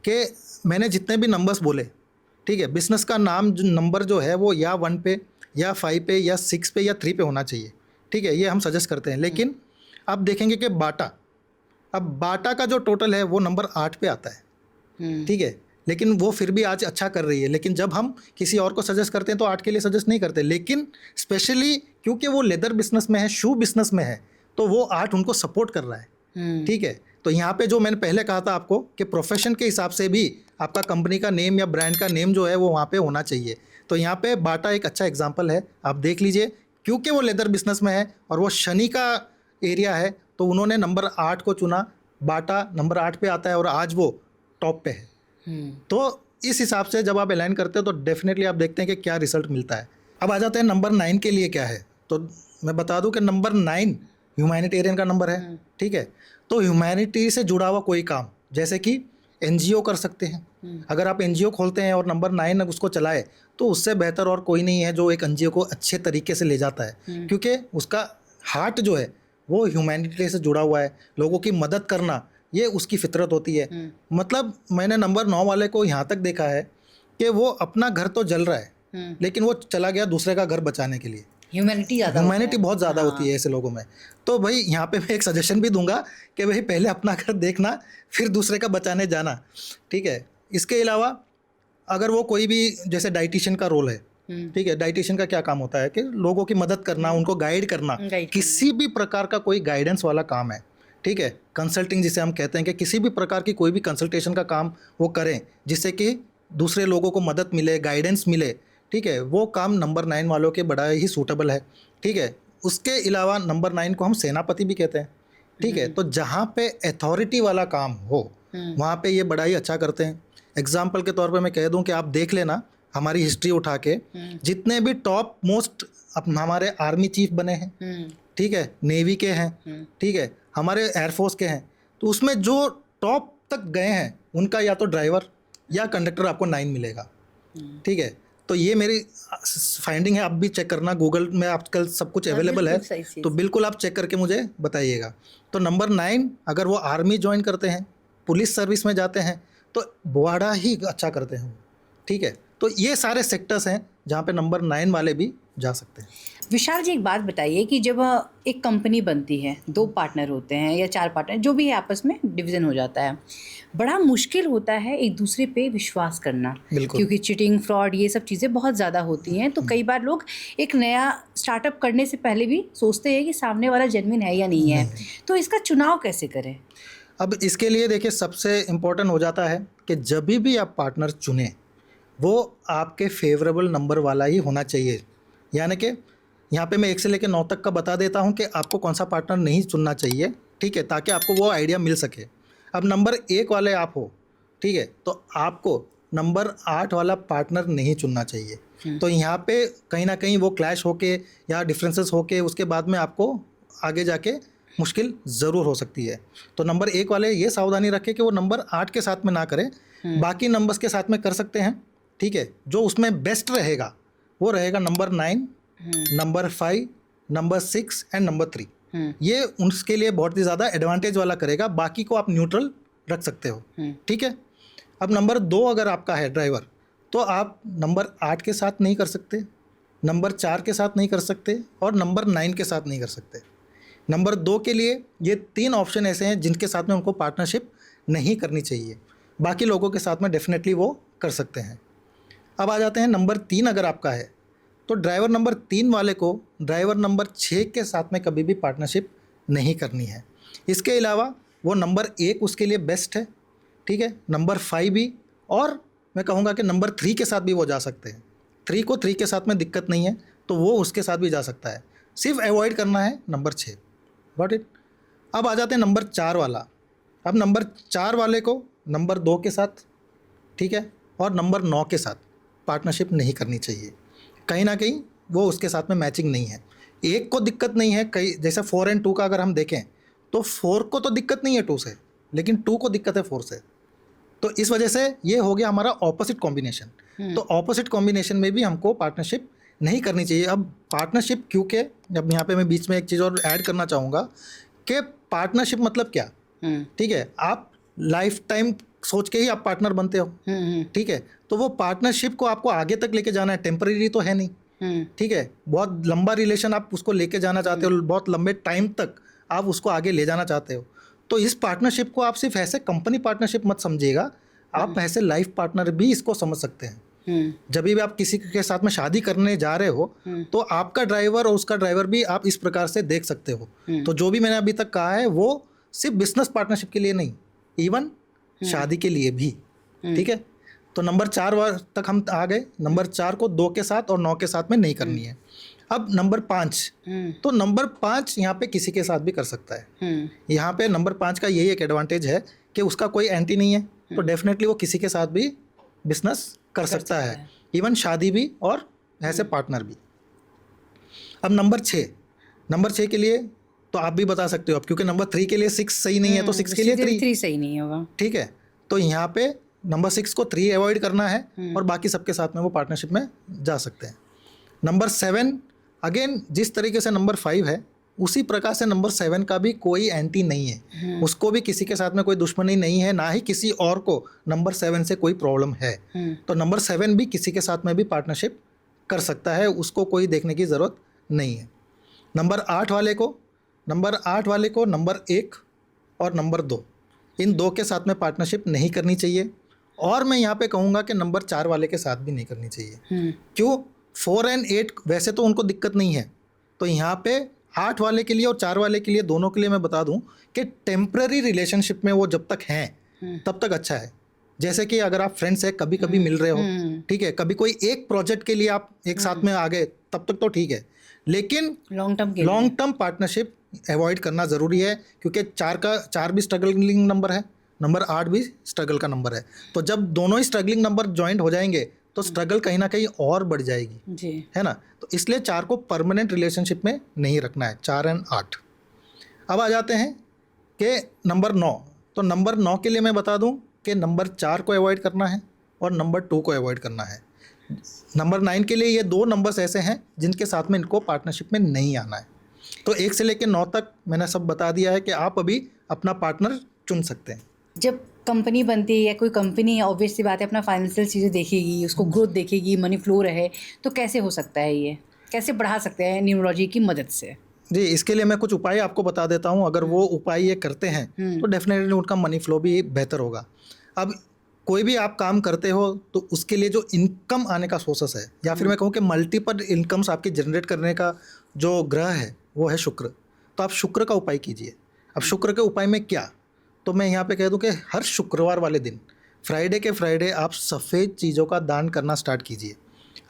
कि मैंने जितने भी नंबर्स बोले, ठीक है, बिजनेस का नाम जो नंबर जो है वो या 1 पे या 5 पे या 6 पे या 3 पे होना चाहिए, ठीक है, ये हम सजेस्ट करते हैं। लेकिन आप देखेंगे कि बाटा, अब बाटा का जो टोटल है वो नंबर 8 पे आता है, ठीक है, लेकिन वो फिर भी आज अच्छा कर रही है। लेकिन जब हम किसी और को सजेस्ट करते हैं तो 8 के लिए सजेस्ट नहीं करते, लेकिन स्पेशली क्योंकि वो लेदर बिजनेस में है, शू बिजनेस में है, तो वो 8 उनको सपोर्ट कर रहा है, ठीक है। तो यहाँ पे जो मैंने पहले कहा था आपको कि प्रोफेशन के हिसाब से भी आपका कंपनी का नेम या ब्रांड का नेम जो है वो वहाँ पे होना चाहिए, तो यहाँ पे बाटा एक अच्छा एग्जांपल है, आप देख लीजिए, क्योंकि वो लेदर बिजनेस में है और वो शनि का एरिया है, तो उन्होंने नंबर 8 को चुना, बाटा नंबर 8 पे आता है और आज वो टॉप पे है। तो इस हिसाब से जब आप अलाइन करते हो तो डेफिनेटली आप देखते हैं कि क्या रिजल्ट मिलता है। अब आ जाते हैं नंबर 9 के लिए क्या है। तो मैं बता दूं कि नंबर 9 ह्यूमैनिटेरियन का नंबर है, ठीक है। तो ह्यूमैनिटी से जुड़ा हुआ कोई काम, जैसे कि एनजीओ कर सकते हैं। अगर आप एनजीओ खोलते हैं और नंबर 9 उसको चलाए, तो उससे बेहतर और कोई नहीं है जो एक एनजीओ को अच्छे तरीके से ले जाता है, क्योंकि उसका हार्ट जो है वो ह्यूमैनिटी से जुड़ा हुआ है। लोगों की मदद करना ये उसकी फितरत होती है। मतलब मैंने नंबर 9 वाले को यहाँ तक देखा है कि वो अपना घर तो जल रहा है, लेकिन वो चला गया दूसरे का घर बचाने के लिए। ह्यूमैनिटी बहुत ज़्यादा होती है ऐसे लोगों में। तो भाई यहाँ पे मैं एक सजेशन भी दूंगा कि भाई पहले अपना घर देखना, फिर दूसरे का बचाने जाना, ठीक है। इसके अलावा अगर वो कोई भी, जैसे डाइटिशियन का रोल है, ठीक है, डाइटिशियन का क्या काम होता है कि लोगों की मदद करना, उनको गाइड करना, किसी भी प्रकार का कोई गाइडेंस वाला काम है, ठीक है। कंसल्टिंग जिसे हम कहते हैं कि किसी भी प्रकार की कोई भी कंसल्टेशन का काम वो करें जिससे कि दूसरे लोगों को मदद मिले, गाइडेंस मिले, ठीक है। वो काम नंबर 9 वालों के बड़ा ही सूटेबल है, ठीक है। उसके अलावा नंबर 9 को हम सेनापति भी कहते हैं, ठीक है। तो जहाँ पे अथॉरिटी वाला काम हो वहाँ पे ये बड़ा ही अच्छा करते हैं। एग्जाम्पल के तौर पे मैं कह दूं कि आप देख लेना हमारी हिस्ट्री उठा के, जितने भी टॉप मोस्ट हमारे आर्मी चीफ बने हैं, ठीक है, नेवी के हैं, ठीक है, हमारे एयरफोर्स के हैं, तो उसमें जो टॉप तक गए हैं उनका या तो ड्राइवर या कंडक्टर आपको 9 मिलेगा, ठीक है। तो ये मेरी फाइंडिंग है, आप भी चेक करना, गूगल में आजकल सब कुछ अवेलेबल है, तो बिल्कुल आप चेक करके मुझे बताइएगा। तो नंबर 9 अगर वो आर्मी ज्वाइन करते हैं, पुलिस सर्विस में जाते हैं, तो बड़ा ही अच्छा करते हैं, ठीक है। तो ये सारे सेक्टर्स हैं जहाँ पे नंबर 9 वाले भी जा सकते हैं। विशाल जी, एक बात बताइए कि जब एक कंपनी बनती है, 2 पार्टनर होते हैं या 4 पार्टनर, जो भी है, आपस में डिवीज़न हो जाता है, बड़ा मुश्किल होता है एक दूसरे पे विश्वास करना, क्योंकि चीटिंग, फ्रॉड, ये सब चीज़ें बहुत ज़्यादा होती हैं। तो कई बार लोग एक नया स्टार्टअप करने से पहले भी सोचते हैं कि सामने वाला जेन्युइन है या नहीं है, तो इसका चुनाव कैसे करें? अब इसके लिए देखिए, सबसे इम्पोर्टेंट हो जाता है कि जब भी आप पार्टनर चुनें वो आपके फेवरेबल नंबर वाला ही होना चाहिए। यानी कि यहाँ पे मैं 1 से लेकर 9 तक का बता देता हूँ कि आपको कौन सा पार्टनर नहीं चुनना चाहिए, ठीक है, ताकि आपको वो आइडिया मिल सके। अब नंबर 1 वाले आप हो, ठीक है, तो आपको नंबर 8 वाला पार्टनर नहीं चुनना चाहिए। तो यहाँ पे कहीं ना कहीं वो क्लैश होके या डिफरेंसेस होके उसके बाद में आपको आगे जाके मुश्किल ज़रूर हो सकती है। तो नंबर 1 वाले ये सावधानी रखें कि वो नंबर 8 के साथ में ना करें, बाकी नंबर्स के साथ में कर सकते हैं, ठीक है। जो उसमें बेस्ट रहेगा वो रहेगा number 9, number 5, number 6 and number 3। ये उसके लिए बहुत ही ज़्यादा एडवांटेज वाला करेगा, बाकी को आप न्यूट्रल रख सकते हो, ठीक है। अब नंबर 2 अगर आपका है ड्राइवर, तो आप नंबर 8 के साथ नहीं कर सकते, नंबर 4 के साथ नहीं कर सकते और नंबर 9 के साथ नहीं कर सकते। नंबर 2 के लिए ये 3 ऑप्शन ऐसे हैं जिनके साथ में उनको पार्टनरशिप नहीं करनी चाहिए, बाकी लोगों के साथ में डेफिनेटली वो कर सकते हैं। अब आ जाते हैं नंबर 3 अगर आपका है, तो ड्राइवर नंबर 3 वाले को ड्राइवर नंबर 6 के साथ में कभी भी पार्टनरशिप नहीं करनी है। इसके अलावा वो नंबर 1 उसके लिए बेस्ट है, ठीक है, नंबर 5 भी, और मैं कहूँगा कि नंबर 3 के साथ भी वो जा सकते हैं। 3 को 3 के साथ में दिक्कत नहीं है, तो वो उसके साथ भी जा सकता है, सिर्फ अवॉइड करना है नंबर 6। Got it. अब आ जाते हैं नंबर 4 वाला। अब नंबर 4 वाले को नंबर 2 के साथ, ठीक है, और नंबर 9 के साथ पार्टनरशिप नहीं करनी चाहिए। कहीं ना कहीं वो उसके साथ में मैचिंग नहीं है। 1 को दिक्कत नहीं है, कई जैसे 4 और 2 का अगर हम देखें तो 4 को तो दिक्कत नहीं है 2 से, लेकिन 2 को दिक्कत है 4 से। तो इस वजह से ये हो गया हमारा ऑपोजिट कॉम्बिनेशन। तो ऑपोजिट कॉम्बिनेशन में भी हमको पार्टनरशिप नहीं करनी चाहिए। अब पार्टनरशिप क्योंकि अब यहाँ पे मैं बीच में एक चीज़ और ऐड करना चाहूँगा कि पार्टनरशिप मतलब क्या, ठीक है, आप लाइफ टाइम सोच के ही आप पार्टनर बनते हो, ठीक है। तो वो पार्टनरशिप को आपको आगे तक लेके जाना है, टेम्परेरी तो है नहीं, ठीक है। बहुत लंबा रिलेशन आप उसको लेके जाना चाहते हो, बहुत लंबे टाइम तक आप उसको आगे ले जाना चाहते हो। तो इस पार्टनरशिप को आप सिर्फ ऐसे कंपनी पार्टनरशिप मत समझिएगा, आप ऐसे लाइफ पार्टनर भी इसको समझ सकते हैं। जब भी आप किसी के साथ में शादी करने जा रहे हो तो आपका ड्राइवर और उसका ड्राइवर भी आप इस प्रकार से देख सकते हो। तो जो भी मैंने अभी तक कहा है वो सिर्फ बिजनेस पार्टनरशिप के लिए नहीं, इवन शादी के लिए भी, ठीक है। तो नंबर 4 तक हम आ गए। नंबर 4 को 2 के साथ और 9 के साथ में नहीं करनी है। अब नंबर 5, तो नंबर 5 यहाँ पे किसी के साथ भी कर सकता है। यहाँ पे नंबर 5 का यही एक एडवांटेज है कि उसका कोई एंटी नहीं है, तो डेफिनेटली वो किसी के साथ भी बिजनेस कर सकता है, इवन शादी भी और ऐसे पार्टनर भी। अब नंबर 6 के लिए तो आप भी बता सकते हो आप, क्योंकि नंबर 3 के लिए 6 सही नहीं है तो 6 के लिए 3 सही नहीं होगा। ठीक है, तो यहाँ पे नंबर 6 को 3 अवॉइड करना है और बाकी सबके साथ में वो पार्टनरशिप में जा सकते हैं। नंबर 7 अगेन जिस तरीके से नंबर 5 है उसी प्रकार से नंबर 7 का भी कोई एंटी नहीं है, उसको भी किसी के साथ में कोई दुश्मनी नहीं है, ना ही किसी और को नंबर 7 से कोई प्रॉब्लम है। तो नंबर 7 भी किसी के साथ में भी पार्टनरशिप कर सकता है, उसको कोई देखने की ज़रूरत नहीं है। नंबर 8 वाले को नंबर 1 और नंबर 2 इन 2 के साथ में पार्टनरशिप नहीं करनी चाहिए, और मैं यहाँ पे कहूँगा कि नंबर 4 वाले के साथ भी नहीं करनी चाहिए। क्यों? 4 और 8 वैसे तो उनको दिक्कत नहीं है, तो यहाँ पे 8 वाले के लिए और 4 वाले के लिए, दोनों के लिए मैं बता दूं कि टेम्पररी रिलेशनशिप में वो जब तक हैं तब तक अच्छा है। जैसे कि अगर आप फ्रेंड्स हैं, कभी कभी मिल रहे हो, ठीक है, कभी कोई एक प्रोजेक्ट के लिए आप एक साथ में आ गए, तब तक तो ठीक है, लेकिन लॉन्ग टर्म पार्टनरशिप अवॉइड करना ज़रूरी है, क्योंकि 4 भी स्ट्रगलिंग नंबर है, नंबर 8 भी स्ट्रगल का नंबर है। तो जब दोनों ही स्ट्रगलिंग नंबर ज्वाइंट हो जाएंगे तो स्ट्रगल कहीं ना कहीं और बढ़ जाएगी जी, है ना। तो इसलिए 4 को परमानेंट रिलेशनशिप में नहीं रखना है, 4 और 8। अब आ जाते हैं कि नंबर 9। तो नंबर 9 के लिए मैं बता दूं कि नंबर 4 को अवॉइड करना है और नंबर 2 को अवॉइड करना है। नंबर 9 के लिए ये 2 नंबर्स ऐसे हैं जिनके साथ में इनको पार्टनरशिप में नहीं आना है। तो 1 से लेकर 9 तक मैंने सब बता दिया है कि आप अभी अपना पार्टनर चुन सकते हैं। जब कंपनी बनती है या कोई कंपनी, ऑब्वियस सी बात है, अपना फाइनेंशियल चीज़ें देखेगी, उसको ग्रोथ देखेगी, मनी फ्लो रहे, तो कैसे हो सकता है, ये कैसे बढ़ा सकते हैं न्यूमरोलॉजी की मदद से? जी, इसके लिए मैं कुछ उपाय आपको बता देता हूँ। अगर वो उपाय ये करते हैं तो डेफिनेटली उनका मनी फ्लो भी बेहतर होगा। अब कोई भी आप काम करते हो तो उसके लिए जो इनकम आने का सोर्सेस है, या फिर मैं कहूँ कि मल्टीपल इनकम्स आपकी जनरेट करने का जो ग्रह है वो है शुक्र। तो आप शुक्र का उपाय कीजिए। अब शुक्र के उपाय में क्या, तो मैं यहाँ पे कह दूँ कि हर शुक्रवार वाले दिन, फ्राइडे के फ्राइडे, आप सफ़ेद चीज़ों का दान करना स्टार्ट कीजिए।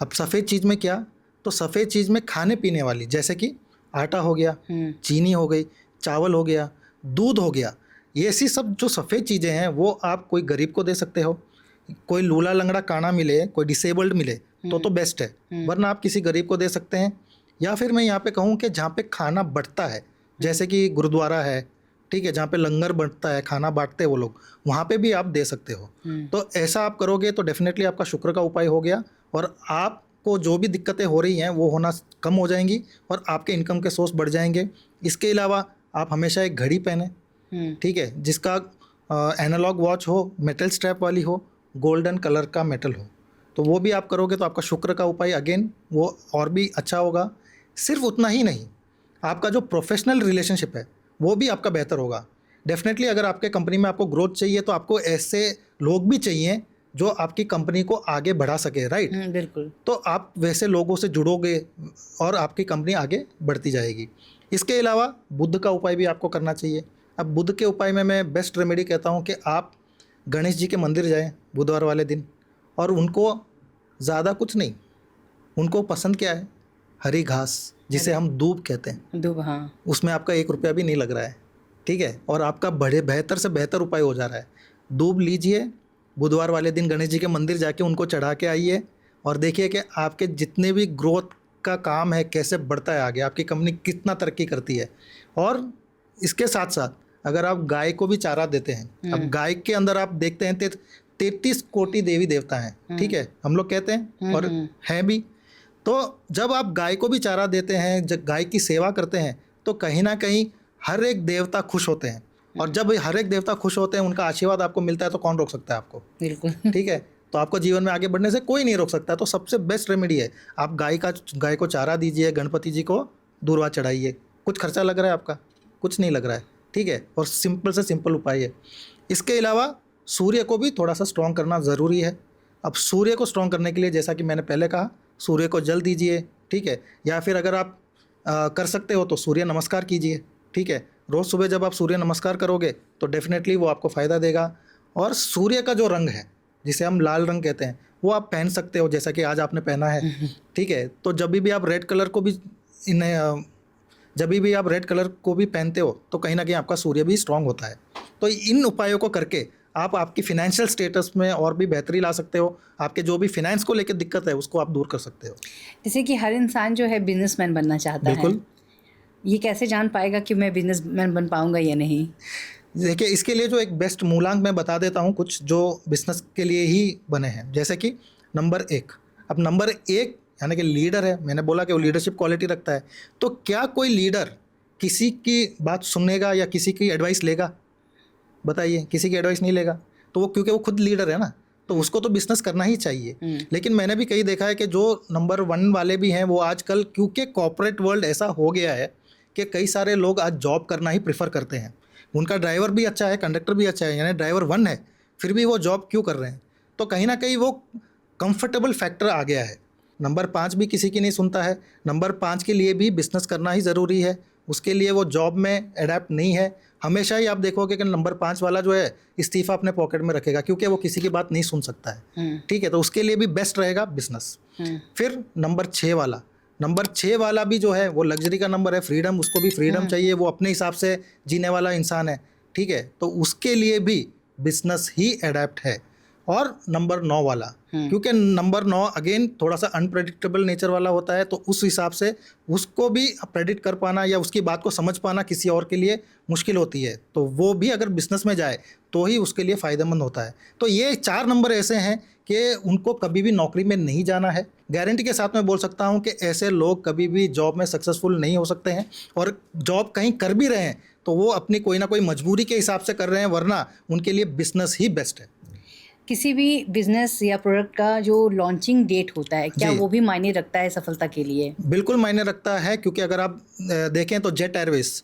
अब सफ़ेद चीज़ में क्या, तो सफ़ेद चीज़ में खाने पीने वाली, जैसे कि आटा हो गया, चीनी हो गई, चावल हो गया, दूध हो गया, ये ऐसी सब जो सफ़ेद चीज़ें हैं वो आप कोई गरीब को दे सकते हो। कोई लूला लंगड़ा काना मिले, कोई डिसेबल्ड मिले तो बेस्ट है, वरना आप किसी गरीब को दे सकते हैं। या फिर मैं यहाँ पे कहूँ कि जहाँ पे खाना बंटता है, जैसे कि गुरुद्वारा है, ठीक है, जहाँ पे लंगर बंटता है, खाना बांटते हैं वो लोग, वहाँ पे भी आप दे सकते हो। तो ऐसा आप करोगे तो डेफिनेटली आपका शुक्र का उपाय हो गया, और आपको जो भी दिक्कतें हो रही हैं वो होना कम हो जाएंगी और आपके इनकम के सोर्स बढ़ जाएंगे। इसके अलावा आप हमेशा एक घड़ी पहने, ठीक है, जिसका एनालॉग वॉच हो, मेटल स्ट्रैप वाली हो, गोल्डन कलर का मेटल हो, तो वो भी आप करोगे तो आपका शुक्र का उपाय अगेन वो और भी अच्छा होगा। सिर्फ उतना ही नहीं, आपका जो प्रोफेशनल रिलेशनशिप है वो भी आपका बेहतर होगा। डेफिनेटली अगर आपके कंपनी में आपको ग्रोथ चाहिए तो आपको ऐसे लोग भी चाहिए जो आपकी कंपनी को आगे बढ़ा सके, राइट? बिल्कुल। तो आप वैसे लोगों से जुड़ोगे और आपकी कंपनी आगे बढ़ती जाएगी। इसके अलावा बुध का उपाय भी आपको करना चाहिए। अब बुध के उपाय में मैं बेस्ट रेमेडी कहता हूँ कि आप गणेश जी के मंदिर जाएं बुधवार वाले दिन, और उनको ज़्यादा कुछ नहीं, उनको पसंद क्या है, हरी घास, जिसे हम दूब कहते हैं, दूब, हाँ, उसमें आपका 1 रुपया भी नहीं लग रहा है, ठीक है, और आपका बेहतर से बेहतर उपाय हो जा रहा है। दूब लीजिए, बुधवार वाले दिन गणेश जी के मंदिर जाके उनको चढ़ा के आइए और देखिए कि आपके जितने भी ग्रोथ का काम है कैसे बढ़ता है आगे, आपकी कंपनी कितना तरक्की करती है। और इसके साथ साथ अगर आप गाय को भी चारा देते हैं, अब गाय के अंदर आप देखते हैं 33 कोटि देवी देवता हैं, ठीक है, हम लोग कहते हैं और हैं भी। तो जब आप गाय को भी चारा देते हैं, जब गाय की सेवा करते हैं, तो कहीं ना कहीं हर एक देवता खुश होते हैं, और जब हर एक देवता खुश होते हैं, उनका आशीर्वाद आपको मिलता है, तो कौन रोक सकता है आपको? बिल्कुल, ठीक है। तो आपको जीवन में आगे बढ़ने से कोई नहीं रोक सकता। तो सबसे बेस्ट रेमेडी है, आप गाय को चारा दीजिए, गणपति जी को दूर्वा चढ़ाइए। कुछ खर्चा लग रहा है आपका? कुछ नहीं लग रहा है, ठीक है, और सिंपल से सिंपल उपाय है। इसके अलावा सूर्य को भी थोड़ा सा स्ट्रॉन्ग करना ज़रूरी है। अब सूर्य को स्ट्रॉन्ग करने के लिए, जैसा कि मैंने पहले कहा, सूर्य को जल दीजिए, ठीक है, या फिर अगर आप कर सकते हो तो सूर्य नमस्कार कीजिए, ठीक है। रोज़ सुबह जब आप सूर्य नमस्कार करोगे तो डेफिनेटली वो आपको फ़ायदा देगा। और सूर्य का जो रंग है, जिसे हम लाल रंग कहते हैं, वो आप पहन सकते हो, जैसा कि आज आपने पहना है, ठीक है। तो जब भी आप रेड कलर को भी पहनते हो तो कहीं ना कहीं आपका सूर्य भी स्ट्रांग होता है। तो इन उपायों को करके आप आपकी फाइनेंशियल स्टेटस में और भी बेहतरी ला सकते हो, आपके जो भी फाइनेंस को लेकर दिक्कत है उसको आप दूर कर सकते हो। जैसे कि हर इंसान जो है बिजनेसमैन बनना चाहता है, बिल्कुल। ये कैसे जान पाएगा कि मैं बिजनेसमैन बन पाऊंगा या नहीं? देखिए, इसके लिए जो एक बेस्ट मूलांक मैं बता देता हूँ कुछ जो बिजनेस के लिए ही बने हैं। जैसे कि नंबर 1, अब नंबर 1 यानी कि लीडर है, मैंने बोला कि वो लीडरशिप क्वालिटी रखता है। तो क्या कोई लीडर किसी की बात सुनेगा या किसी की एडवाइस लेगा? बताइए, किसी की एडवाइस नहीं लेगा। तो वो क्योंकि वो खुद लीडर है ना, तो उसको तो बिजनेस करना ही चाहिए। लेकिन मैंने भी कई देखा है कि जो नंबर 1 वाले भी हैं वो आजकल, क्योंकि कॉर्पोरेट वर्ल्ड ऐसा हो गया है कि कई सारे लोग आज जॉब करना ही प्रेफर करते हैं। उनका ड्राइवर भी अच्छा है, कंडक्टर भी अच्छा है, यानी ड्राइवर 1 है, फिर भी वो जॉब क्यों कर रहे हैं? तो कहीं ना कहीं वो कंफर्टेबल फैक्टर आ गया है। नंबर 5 भी किसी की नहीं सुनता है। नंबर 5 के लिए भी बिजनेस करना ही ज़रूरी है, उसके लिए वो जॉब में अडेप्ट नहीं है। हमेशा ही आप देखोगे कि नंबर 5 वाला जो है इस्तीफ़ा अपने पॉकेट में रखेगा, क्योंकि वो किसी की बात नहीं सुन सकता है। ठीक है, तो उसके लिए भी बेस्ट रहेगा बिजनेस। फिर नंबर 6 वाला भी जो है वो लग्जरी का नंबर है, फ्रीडम, उसको भी फ्रीडम चाहिए, वो अपने हिसाब से जीने वाला इंसान है। ठीक है, तो उसके लिए भी बिजनेस ही अडेप्ट है। और नंबर 9 वाला, क्योंकि नंबर 9 अगेन थोड़ा सा अनप्रेडिक्टेबल नेचर वाला होता है, तो उस हिसाब से उसको भी प्रेडिक्ट कर पाना या उसकी बात को समझ पाना किसी और के लिए मुश्किल होती है। तो वो भी अगर बिजनेस में जाए तो ही उसके लिए फ़ायदेमंद होता है। तो ये 4 नंबर ऐसे हैं कि उनको कभी भी नौकरी में नहीं जाना है। गारंटी के साथ मैं बोल सकता हूँ कि ऐसे लोग कभी भी जॉब में सक्सेसफुल नहीं हो सकते हैं, और जॉब कहीं कर भी रहे हैं तो वो अपनी कोई ना कोई मजबूरी के हिसाब से कर रहे हैं, वरना उनके लिए बिजनेस ही बेस्ट है। किसी भी बिजनेस या प्रोडक्ट का जो लॉन्चिंग डेट होता है, क्या वो भी मायने रखता है सफलता के लिए? बिल्कुल मायने रखता है, क्योंकि अगर आप देखें तो जेट एयरवेज,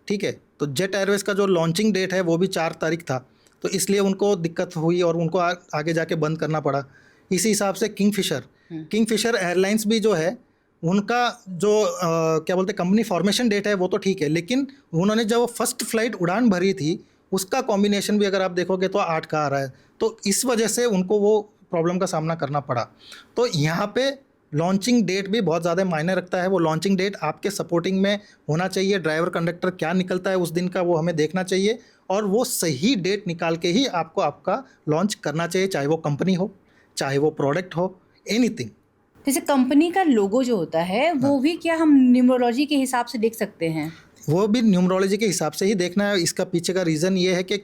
ठीक है, तो जेट एयरवेज का जो लॉन्चिंग डेट है वो भी 4 तारीख था, तो इसलिए उनको दिक्कत हुई और उनको आगे जाके बंद करना पड़ा। इसी हिसाब से किंगफिशर एयरलाइंस भी जो है, उनका जो क्या बोलते हैं कंपनी फॉर्मेशन डेट है वो तो ठीक है, लेकिन उन्होंने जब फर्स्ट फ्लाइट उड़ान भरी थी उसका कॉम्बिनेशन भी अगर आप देखोगे तो 8 का आ रहा है, तो इस वजह से उनको वो प्रॉब्लम का सामना करना पड़ा। तो यहाँ पे लॉन्चिंग डेट भी बहुत ज़्यादा मायने रखता है। वो लॉन्चिंग डेट आपके सपोर्टिंग में होना चाहिए, ड्राइवर कंडक्टर क्या निकलता है उस दिन का वो हमें देखना चाहिए, और वो सही डेट निकाल के ही आपको आपका लॉन्च करना चाहिए, चाहे वो कंपनी हो, चाहे वो प्रोडक्ट हो, एनीथिंग। जैसे कंपनी का लोगो जो होता है वो भी क्या हम न्यूमरोलॉजी के हिसाब से देख सकते हैं? वो भी न्यूमरोलॉजी के हिसाब से ही देखना है। इसका पीछे का रीज़न ये है कि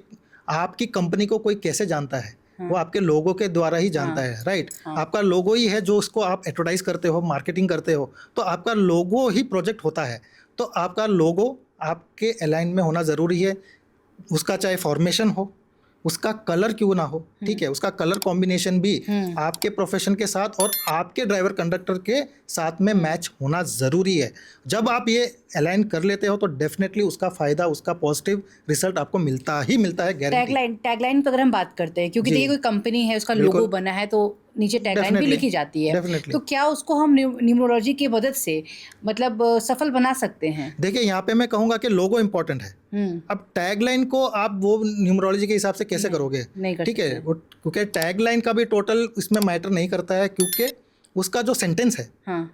आपकी कंपनी को कोई कैसे जानता है, वो आपके लोगो के द्वारा ही जानता है, राइट। आपका लोगो ही है जो उसको आप एडवर्टाइज करते हो, मार्केटिंग करते हो, तो आपका लोगो ही प्रोजेक्ट होता है। तो आपका लोगो आपके अलाइन में होना ज़रूरी है, उसका चाहे फॉर्मेशन हो, उसका कलर क्यों ना हो, ठीक है, उसका कलर कॉम्बिनेशन भी आपके प्रोफेशन के साथ और आपके ड्राइवर कंडक्टर के साथ में मैच होना ज़रूरी है। जब आप ये अलाइन कर लेते हो तो डेफिनेटली उसका फ़ायदा, उसका पॉजिटिव रिजल्ट आपको मिलता ही मिलता है, गारंटी। टैगलाइन पर अगर हम बात करते हैं, क्योंकि देखिए कोई कंपनी है, उसका लोगो बना है तो नीचे टैगलाइन भी लिखी जाती है, तो क्या उसको हम न्यूमरोलॉजी की मदद से मतलब सफल बना सकते हैं? देखिए, यहाँ पे मैं कहूँगा कि लोगो इम्पोर्टेंट है। अब टैगलाइन को आप वो न्यूमरोलॉजी के हिसाब से कैसे करोगे? ठीक है, क्योंकि टैगलाइन का भी टोटल इसमें मैटर नहीं करता है, क्योंकि उसका जो सेंटेंस है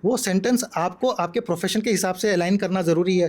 वो सेंटेंस आपको आपके प्रोफेशन के हिसाब से अलाइन करना ज़रूरी है।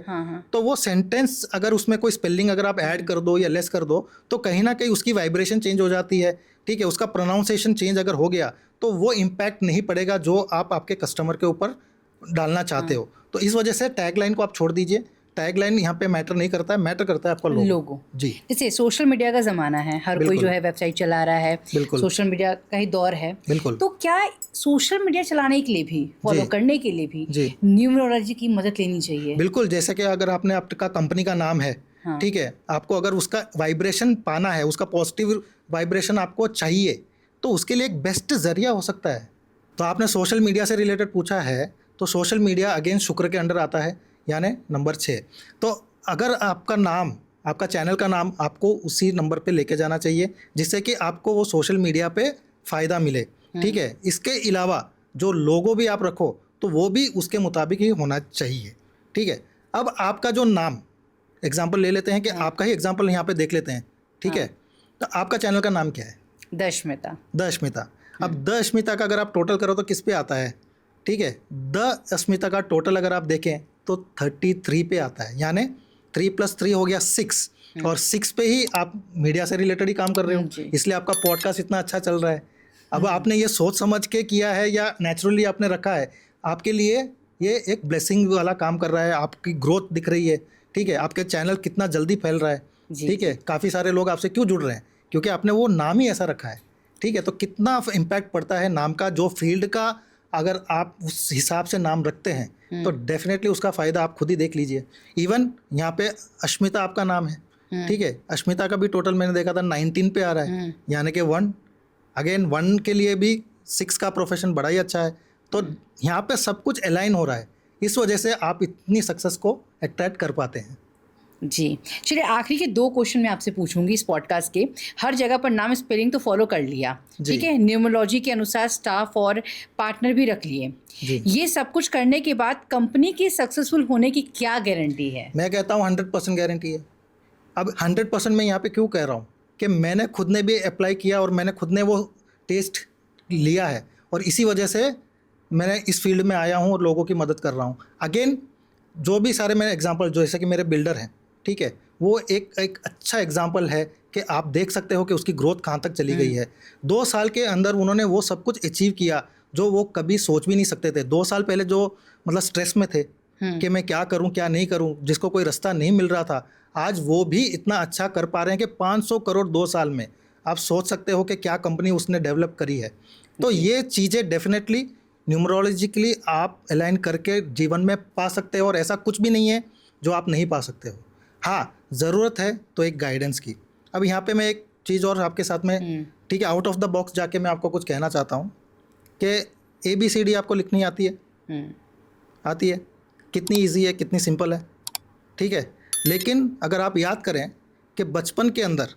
तो वो सेंटेंस अगर उसमें कोई स्पेलिंग अगर आप ऐड कर दो या लेस कर दो तो कहीं ना कहीं उसकी वाइब्रेशन चेंज हो जाती है, ठीक है, उसका प्रोनाउंसिएशन चेंज अगर हो गया तो वो इम्पैक्ट नहीं पड़ेगा जो आप आपके कस्टमर के ऊपर डालना चाहते हो। तो इस वजह से टैगलाइन को आप छोड़ दीजिए, टैगलाइन यहाँ पे मैटर नहीं करता है, मैटर करता है आपका लोगो। जी, जैसे सोशल मीडिया का ज़माना है, हर कोई जो है वेबसाइट चला रहा है, सोशल मीडिया का ही दौर है, तो क्या सोशल मीडिया चलाने के लिए भी, फॉलो करने के लिए भी न्यूमरोलॉजी की मदद लेनी चाहिए? बिल्कुल, जैसे कि अगर आपने आपका कंपनी का नाम है, ठीक है, आपको अगर उसका वाइब्रेशन पाना है, उसका पॉजिटिव वाइब्रेशन आपको चाहिए, तो उसके लिए एक बेस्ट जरिया हो सकता है। तो आपने सोशल मीडिया से रिलेटेड पूछा है, तो सोशल मीडिया अगेन शुक्र के अंडर आता है, यानी नंबर 6। तो अगर आपका नाम, आपका चैनल का नाम आपको उसी नंबर पे लेके जाना चाहिए, जिससे कि आपको वो सोशल मीडिया पे फ़ायदा मिले, ठीक है। इसके अलावा जो लोगो भी आप रखो तो वो भी उसके मुताबिक ही होना चाहिए, ठीक है। अब आपका जो नाम, एग्जाम्पल ले लेते हैं कि आपका ही एग्जाम्पल यहाँ पे देख लेते हैं, ठीक है। तो आपका चैनल का नाम क्या है? द-अस्मिता। अब द-अस्मिता का अगर आप टोटल करो तो किस पे आता है? ठीक है, द-अस्मिता का टोटल अगर आप देखें तो 33 पे आता है, यानी 3 + 3 हो गया 6। और 6 पे ही आप मीडिया से रिलेटेड ही काम कर रहे हो, इसलिए आपका पॉडकास्ट इतना अच्छा चल रहा है। अब आपने ये सोच समझ के किया है या नेचुरली आपने रखा है, आपके लिए ये एक ब्लेसिंग वाला काम कर रहा है। आपकी ग्रोथ दिख रही है, ठीक है, आपके चैनल कितना जल्दी फैल रहा है, ठीक है, काफ़ी सारे लोग आपसे क्यों जुड़ रहे हैं, क्योंकि आपने वो नाम ही ऐसा रखा है, ठीक है। तो कितना इम्पैक्ट पड़ता है नाम का, जो फील्ड का अगर आप उस हिसाब से नाम रखते हैं तो डेफिनेटली उसका फ़ायदा आप खुद ही देख लीजिए। इवन यहाँ पे अश्मिता आपका नाम है, ठीक है, अश्मिता का भी टोटल मैंने देखा था 19 पे आ रहा है, यानी कि 1 के लिए भी 6 का प्रोफेशन बड़ा ही अच्छा है। तो यहाँ पे सब कुछ अलाइन हो रहा है, इस वजह से आप इतनी सक्सेस को अट्रैक्ट कर पाते हैं। जी चलिए, आखिरी के 2 क्वेश्चन मैं आपसे पूछूंगी इस पॉडकास्ट के। हर जगह पर नाम स्पेलिंग तो फॉलो कर लिया, ठीक है, न्यूमरोलॉजी के अनुसार स्टाफ और पार्टनर भी रख लिए, ये सब कुछ करने के बाद कंपनी की सक्सेसफुल होने की क्या गारंटी है? मैं कहता हूँ 100% गारंटी है। अब 100% मैं यहाँ पे क्यों कह रहा हूँ कि मैंने खुद ने भी अप्लाई किया और मैंने खुद ने वो टेस्ट लिया है, और इसी वजह से मैंने इस फील्ड में आया हूँ और लोगों की मदद कर रहा हूँ। अगेन जो भी सारे मैंने एग्जांपल, जैसे कि मेरे बिल्डर हैं, ठीक है, वो एक अच्छा एग्जांपल है कि आप देख सकते हो कि उसकी ग्रोथ कहाँ तक चली गई है। 2 साल के अंदर उन्होंने वो सब कुछ अचीव किया जो वो कभी सोच भी नहीं सकते थे। 2 साल पहले जो मतलब स्ट्रेस में थे कि मैं क्या करूं क्या नहीं करूं, जिसको कोई रास्ता नहीं मिल रहा था, आज वो भी इतना अच्छा कर पा रहे हैं कि 500 करोड़ 2 साल में। आप सोच सकते हो कि क्या कंपनी उसने डेवलप करी है। तो ये चीज़ें डेफिनेटली न्यूमरोलॉजिकली आप अलाइन करके जीवन में पा सकते हो, और ऐसा कुछ भी नहीं है जो आप नहीं पा सकते हो। हाँ, ज़रूरत है तो एक गाइडेंस की। अब यहाँ पे मैं एक चीज़ और आपके साथ में, ठीक है, आउट ऑफ द बॉक्स जाके मैं आपको कुछ कहना चाहता हूँ कि ABCD आपको लिखनी आती है? आती है। कितनी इजी है, कितनी सिंपल है, ठीक है। लेकिन अगर आप याद करें कि बचपन के अंदर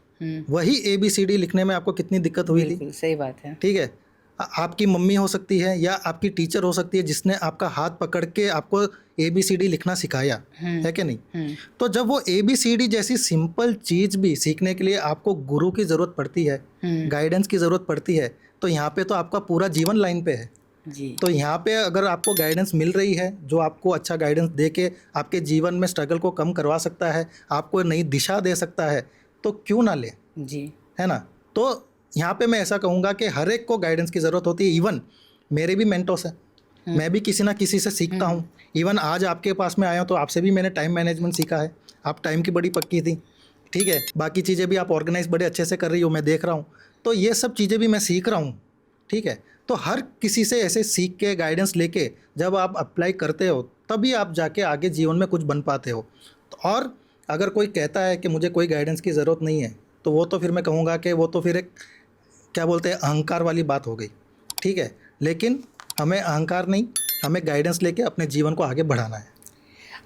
वही ABCD लिखने में आपको कितनी दिक्कत हुई थी। सही बात है, ठीक है। आपकी मम्मी हो सकती है या आपकी टीचर हो सकती है जिसने आपका हाथ पकड़ के आपको ABCD लिखना सिखाया है कि नहीं। तो जब वो ABCD जैसी सिंपल चीज़ भी सीखने के लिए आपको गुरु की ज़रूरत पड़ती है, गाइडेंस की ज़रूरत पड़ती है, तो यहाँ पे तो आपका पूरा जीवन लाइन पे है जी। तो यहाँ पे अगर आपको गाइडेंस मिल रही है, जो आपको अच्छा गाइडेंस दे के आपके जीवन में स्ट्रगल को कम करवा सकता है, आपको नई दिशा दे सकता है, तो क्यों ना ले जी, है ना। तो यहाँ पे मैं ऐसा कहूँगा कि हर एक को गाइडेंस की ज़रूरत होती है। इवन मेरे भी मेंटोर्स हैं, मैं भी किसी ना किसी से सीखता हूँ। इवन आज आपके पास में आया हूँ तो आपसे भी मैंने टाइम मैनेजमेंट सीखा है। आप टाइम की बड़ी पक्की थी, ठीक है, बाकी चीज़ें भी आप ऑर्गेनाइज बड़े अच्छे से कर रही हो, मैं देख रहा हूँ। तो ये सब चीज़ें भी मैं सीख रहा हूँ, ठीक है। तो हर किसी से ऐसे सीख के गाइडेंस लेके जब आप अप्लाई करते हो तभी आप जाके आगे जीवन में कुछ बन पाते हो। और अगर कोई कहता है कि मुझे कोई गाइडेंस की ज़रूरत नहीं है, तो वो तो फिर मैं कहूँगा कि वो तो फिर एक क्या बोलते हैं अहंकार वाली बात हो गई, ठीक है। लेकिन हमें अहंकार नहीं, हमें गाइडेंस लेके अपने जीवन को आगे बढ़ाना है।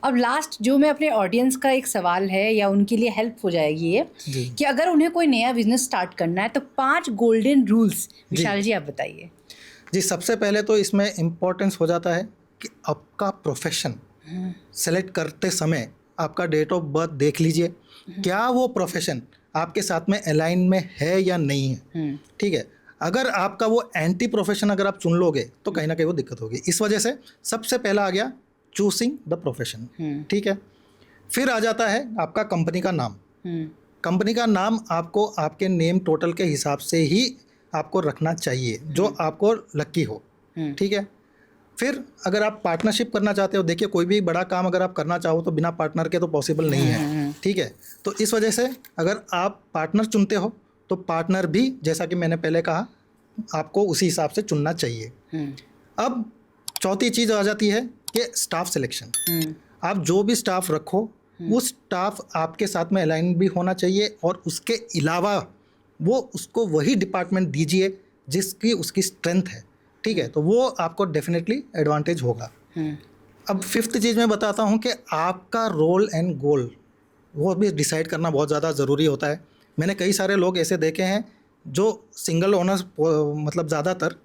अब लास्ट जो मैं अपने ऑडियंस का एक सवाल है या उनके लिए हेल्प हो जाएगी ये कि अगर उन्हें कोई नया बिजनेस स्टार्ट करना है तो 5 गोल्डन रूल्स विशाल जी आप बताइए। जी, सबसे पहले तो इसमें इम्पोर्टेंस हो जाता है कि आपका प्रोफेशन सेलेक्ट करते समय आपका डेट ऑफ बर्थ देख लीजिए, क्या वो प्रोफेशन आपके साथ में अलाइन में है या नहीं है, ठीक है। अगर आपका वो एंटी प्रोफेशन अगर आप चुन लोगे तो कहीं ना कहीं वो दिक्कत होगी। इस वजह से सबसे पहला आ गया चूसिंग द प्रोफेशन, ठीक है। फिर आ जाता है आपका कंपनी का नाम। कंपनी का नाम आपको आपके नेम टोटल के हिसाब से ही आपको रखना चाहिए जो आपको लकी हो, ठीक है। फिर अगर आप पार्टनरशिप करना चाहते हो, देखिए कोई भी बड़ा काम अगर आप करना चाहो तो बिना पार्टनर के तो पॉसिबल नहीं है, ठीक है। तो इस वजह से अगर आप पार्टनर चुनते हो तो पार्टनर भी जैसा कि मैंने पहले कहा आपको उसी हिसाब से चुनना चाहिए। अब चौथी चीज़ आ जाती है कि स्टाफ सिलेक्शन। आप जो भी स्टाफ रखो वो स्टाफ आपके साथ में अलाइन भी होना चाहिए, और उसके अलावा वो उसको वही डिपार्टमेंट दीजिए जिसकी उसकी स्ट्रेंथ है, ठीक है। तो वो आपको डेफिनेटली एडवांटेज होगा। अब 5th चीज़ मैं बताता हूँ कि आपका रोल एंड गोल वो भी डिसाइड करना बहुत ज़्यादा ज़रूरी होता है। मैंने कई सारे लोग ऐसे देखे हैं जो सिंगल ओनर्स मतलब ज़्यादातर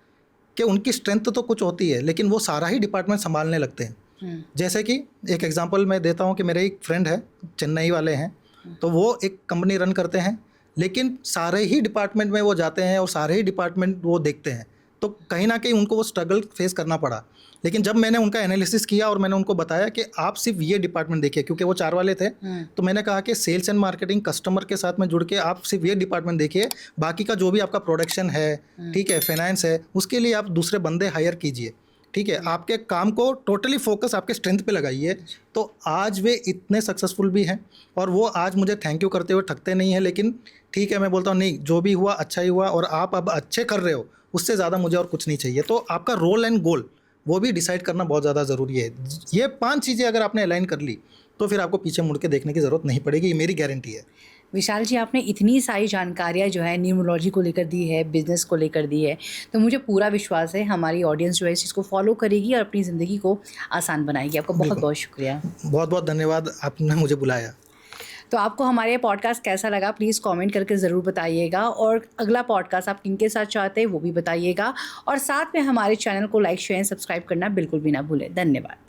कि उनकी स्ट्रेंथ तो कुछ होती है लेकिन वो सारा ही डिपार्टमेंट संभालने लगते हैं। जैसे कि एक एग्जांपल मैं देता हूँ कि मेरे एक फ्रेंड है, चेन्नई वाले हैं, तो वो एक कंपनी रन करते हैं लेकिन सारे ही डिपार्टमेंट में वो जाते हैं और सारे ही डिपार्टमेंट वो देखते हैं। तो कहीं ना कहीं उनको वो स्ट्रगल फेस करना पड़ा। लेकिन जब मैंने उनका एनालिसिस किया और मैंने उनको बताया कि आप सिर्फ ये डिपार्टमेंट देखिए, क्योंकि वो 4 वाले थे, तो मैंने कहा कि सेल्स एंड मार्केटिंग कस्टमर के साथ में जुड़ के आप सिर्फ ये डिपार्टमेंट देखिए, बाकी का जो भी आपका प्रोडक्शन है, ठीक है, फाइनेंस है, उसके लिए आप दूसरे बंदे हायर कीजिए, ठीक है, आपके काम को टोटली फोकस आपके स्ट्रेंथ पे लगाइए। तो आज वे इतने सक्सेसफुल भी हैं और वो आज मुझे थैंक यू करते हुए थकते नहीं हैं। लेकिन ठीक है, मैं बोलता हूँ नहीं, जो भी हुआ अच्छा ही हुआ और आप अब अच्छे कर रहे हो, उससे ज़्यादा मुझे और कुछ नहीं चाहिए। तो आपका रोल एंड गोल वो भी डिसाइड करना बहुत ज़्यादा ज़रूरी है। ये 5 चीज़ें अगर आपने अलाइन कर ली तो फिर आपको पीछे मुड़ के देखने की ज़रूरत नहीं पड़ेगी, ये मेरी गारंटी है। विशाल जी, आपने इतनी सारी जानकारियाँ जो है न्यूमरोलॉजी को लेकर दी है, बिजनेस को लेकर दी है, तो मुझे पूरा विश्वास है हमारी ऑडियंस जो है इस चीज़ को फॉलो करेगी और अपनी ज़िंदगी को आसान बनाएगी। आपका बहुत बहुत शुक्रिया। बहुत बहुत धन्यवाद, आपने मुझे बुलाया। तो आपको हमारे पॉडकास्ट कैसा लगा प्लीज़ कमेंट करके ज़रूर बताइएगा, और अगला पॉडकास्ट आप किनके साथ चाहते हैं वो भी बताइएगा, और साथ में हमारे चैनल को लाइक शेयर सब्सक्राइब करना बिल्कुल भी ना भूलें। धन्यवाद।